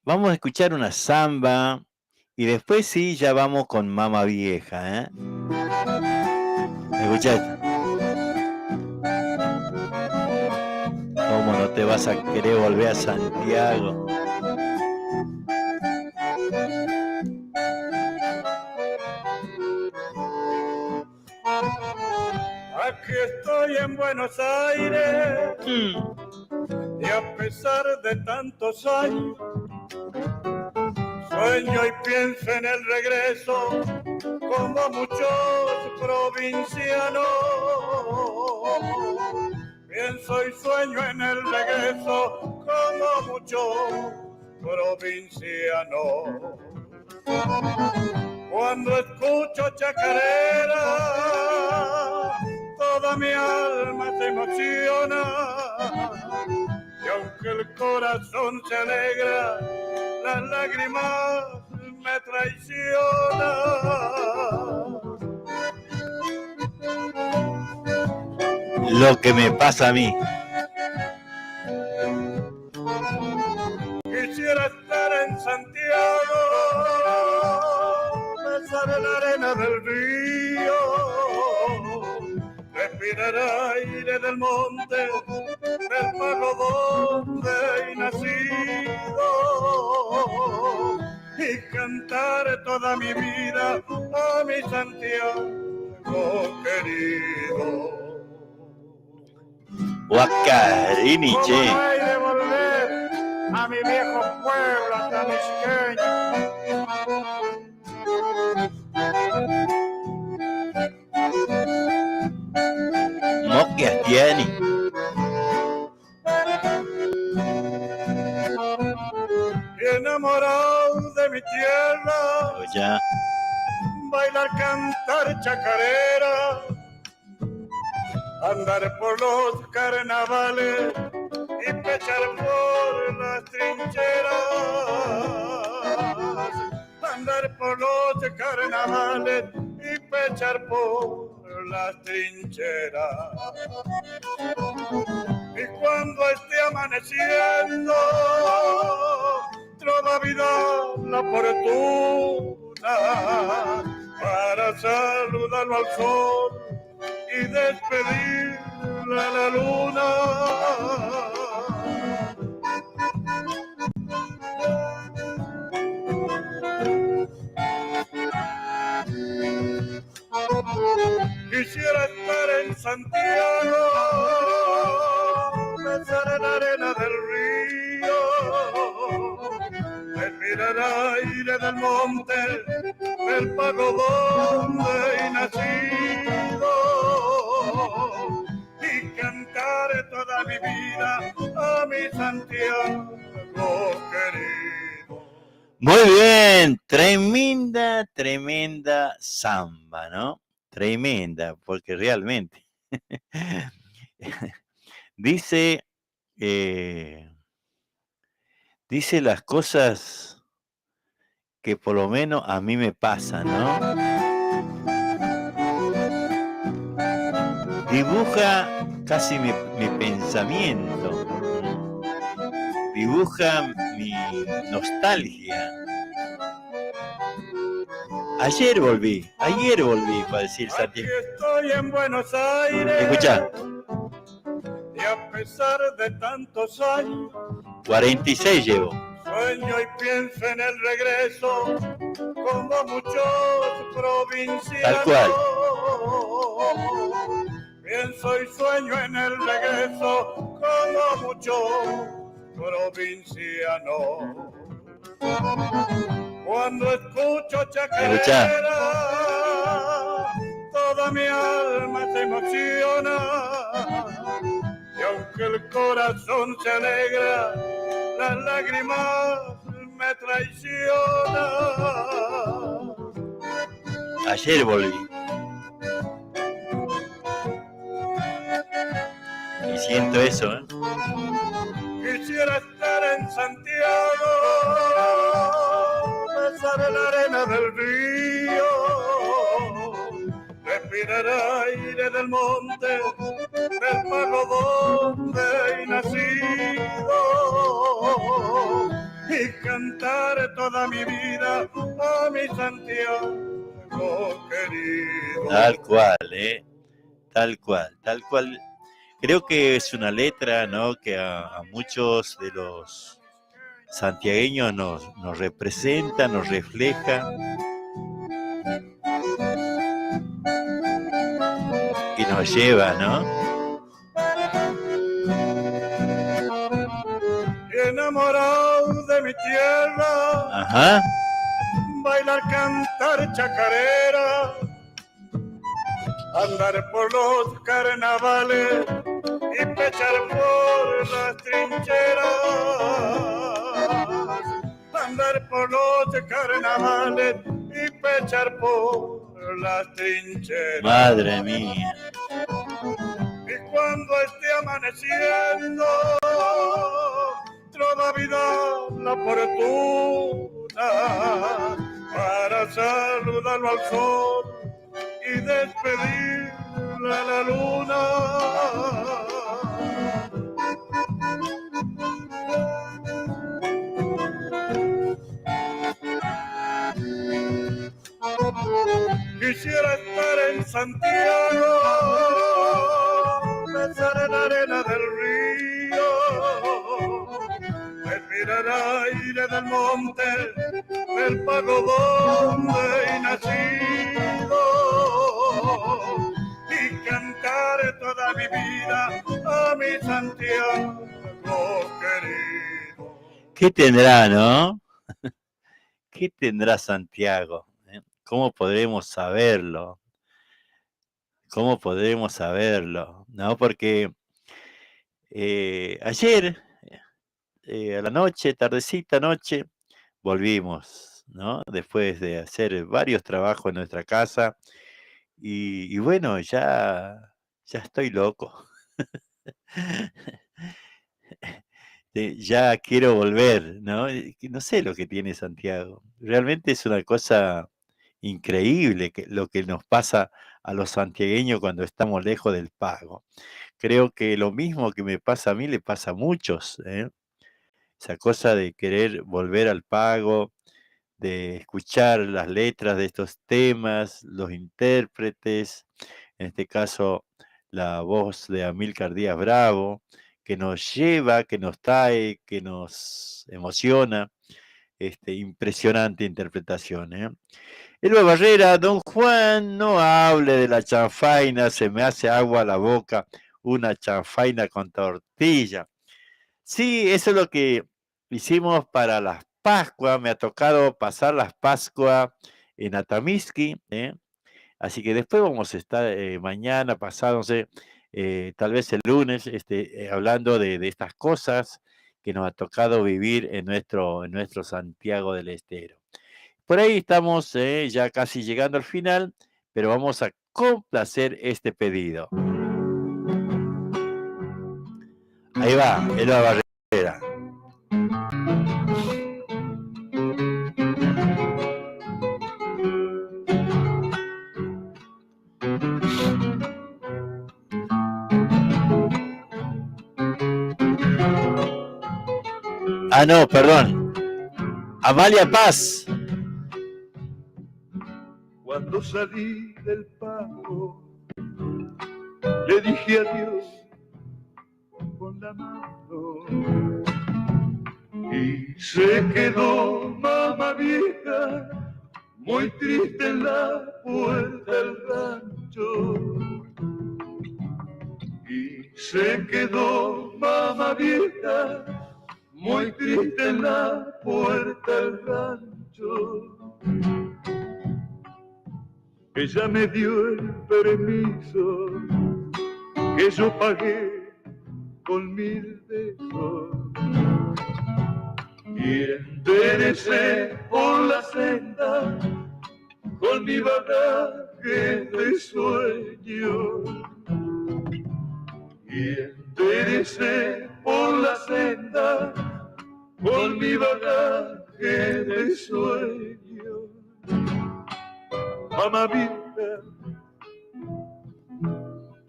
vamos a escuchar una samba y después sí, ya vamos con Mama Vieja. Escuchá. ¿Cómo no te vas a querer volver a Santiago? Aquí estoy en Buenos Aires, y a pesar de tantos años, sueño y pienso en el regreso, como muchos provincianos. Pienso y sueño en el regreso, como muchos provinciano. Cuando escucho chacarera, toda mi alma se emociona, y aunque el corazón se alegra, las lágrimas me traicionan. Lo que me pasa a mí. Quisiera estar en Santiago, besar la arena del río, respirar aire del monte, del pago donde he nacido, y cantar toda mi vida a mi Santiago querido. Huacarini, che. ¿Cómo no hay de volver a mi viejo pueblo atamisqueño? Moquiastiani. Y enamorado de mi tierra, Ya. bailar, cantar chacarera, andar por los carnavales y pechar por las trincheras, andar por los carnavales y pechar por las trincheras. Y cuando esté amaneciendo, trova vida la fortuna para saludarlo al sol y despedirle a la luna. Quisiera estar en Santiago, besar la arena del río, respirar aire del monte, del pago donde he nacido, y cantar toda mi vida a mi Santiago querido. Muy bien, tremenda samba, ¿no? Tremenda, porque realmente dice las cosas que por lo menos a mí me pasan, ¿no? Dibuja casi mi pensamiento, dibuja mi nostalgia. Ayer volví para decir Santiago. Aquí estoy en Buenos Aires. Escuchá. Y a pesar de tantos años, 46 llevo. sueño y pienso en el regreso, como muchos provincianos. Tal cual. Pienso y sueño en el regreso, como muchos provincianos. Cuando escucho chacarera, toda mi alma se emociona, y aunque el corazón se alegra, las lágrimas me traicionan. Ayer volví. Y siento eso, ¿eh? Quisiera estar en Santiago, besar la arena del río, respirar aire del monte, del pago donde he nacido, y cantar toda mi vida a mi Santiago querido. Tal cual, tal cual. Creo que es una letra, ¿no?, que a muchos de los santiagueños nos representa, nos refleja. Y nos lleva, ¿no? Enamorado de mi tierra, Ajá. bailar, cantar chacarera, andar por los carnavales y pechar por las trincheras, andar por los carnavales y pechar por las trincheras. Madre mía. Y cuando esté amaneciendo, trova vida la fortuna para saludarlo al sol y despedirle a la luna. Quisiera estar en Santiago, besar en la arena del río, respirar aire del monte, del pago donde he nacido, y cantar toda mi vida a mi Santiago querido. ¿Qué tendrá, no? ¿Qué tendrá Santiago? ¿Cómo podremos saberlo? ¿Cómo podremos saberlo? ¿No? Porque ayer, a la noche, tardecita noche, volvimos, ¿no? Después de hacer varios trabajos en nuestra casa. Y bueno, ya estoy loco. Ya quiero volver, ¿no? No sé lo que tiene Santiago. Realmente es una cosa increíble lo que nos pasa a los santiagueños cuando estamos lejos del pago. Creo que lo mismo que me pasa a mí le pasa a muchos, ¿eh? Esa cosa de querer volver al pago, de escuchar las letras de estos temas, los intérpretes, en este caso la voz de Amílcar Díaz Bravo, que nos lleva, que nos trae, que nos emociona. Impresionante interpretación, ¿eh? Elba Barrera, don Juan, no hable de la chanfaina, se me hace agua a la boca, una chanfaina con tortilla. Sí, eso es lo que hicimos para las Pascuas, me ha tocado pasar las Pascuas en Atamisqui, ¿eh? Así que después vamos a estar mañana, pasado, no sé, tal vez el lunes, hablando de estas cosas que nos ha tocado vivir en nuestro Santiago del Estero. Por ahí estamos ya casi llegando al final, pero vamos a complacer este pedido. Ahí va, Elba Barrera. Ah, no, perdón. Amalia Paz. Cuando salí del pago, le dije adiós con la mano y se quedó mamá vieja muy triste en la puerta del rancho. Y se quedó mamá vieja muy triste en la puerta del rancho. Ella me dio el permiso que yo pagué con 1000 besos y enderecé por la senda con mi bagaje de sueño y enderecé por la senda con mi bagaje de sueño. Mamá vieja,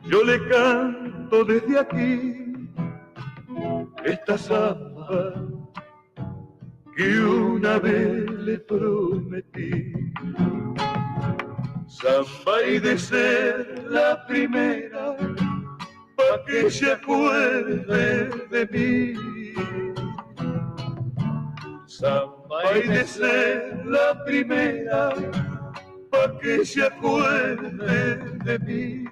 yo le canto desde aquí esta samba que una vez le prometí. Samba y de ser la primera pa' que se acuerde de mí. Samba y de ser la primera pa' que se acuerde de mí.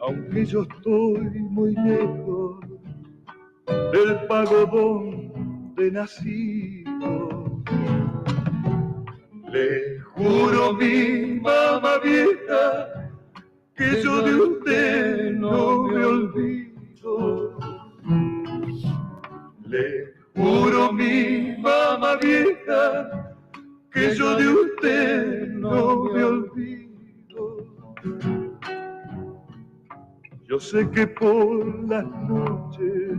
Aunque yo estoy muy lejos del pagodón donde nacido. Le juro, mi mamá vieja, que yo de usted no me olvido. Le juro, mi mamá vieja, que yo de usted no me olvido. Yo sé que por las noches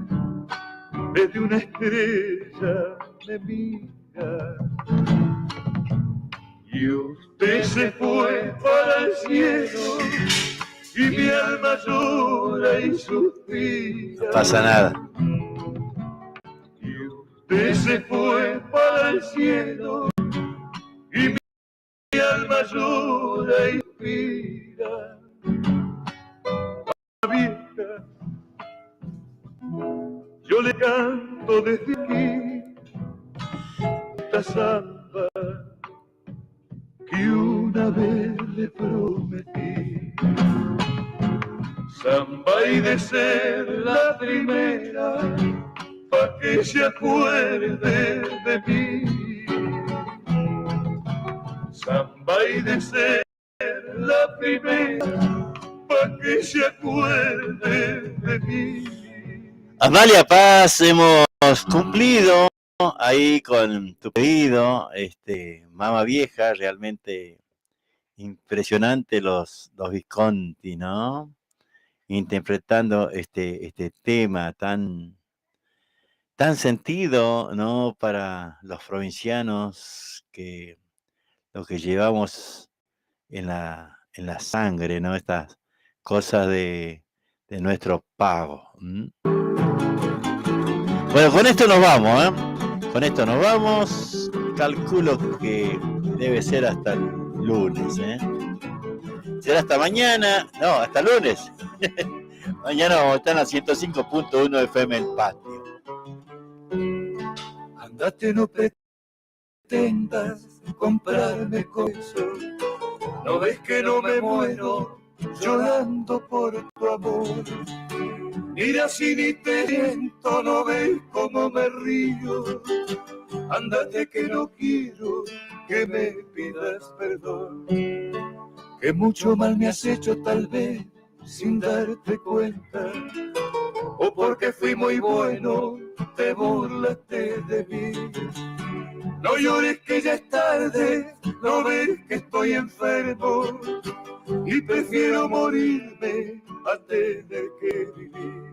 desde una estrella me mira y usted se fue para el cielo y mi alma llora y suspira. No pasa nada. Y usted se fue para el cielo y mi alma llora y suspira. Vieja, yo le canto desde aquí esta samba que una vez le prometí. Samba y de ser la primera pa' que se acuerde de mí. Samba y de ser la primera pa' que se acuerde de mí. Amalia Paz, hemos cumplido ahí con tu pedido, Mama Vieja, realmente impresionante los Visconti, ¿no? Interpretando este tema tan sentido, ¿no? Para los provincianos, que lo que llevamos en la sangre, ¿no? Estas cosas de nuestro pago. Bueno, con esto nos vamos, ¿eh? Con esto nos vamos. Calculo que debe ser hasta el lunes, ¿eh? Será hasta mañana. No, hasta lunes. Mañana vamos a estar en la 105.1 FM El Patio. Andate, no pretendas comprarme con eso. No ves que no me muero llorando por tu amor. Mira si ni te siento, no ves cómo me río. Ándate que no quiero que me pidas perdón. Que mucho mal me has hecho tal vez sin darte cuenta. O porque fui muy bueno, te burlaste de mí. No llores que ya es tarde, no ves que estoy enfermo y prefiero morirme a tener que vivir.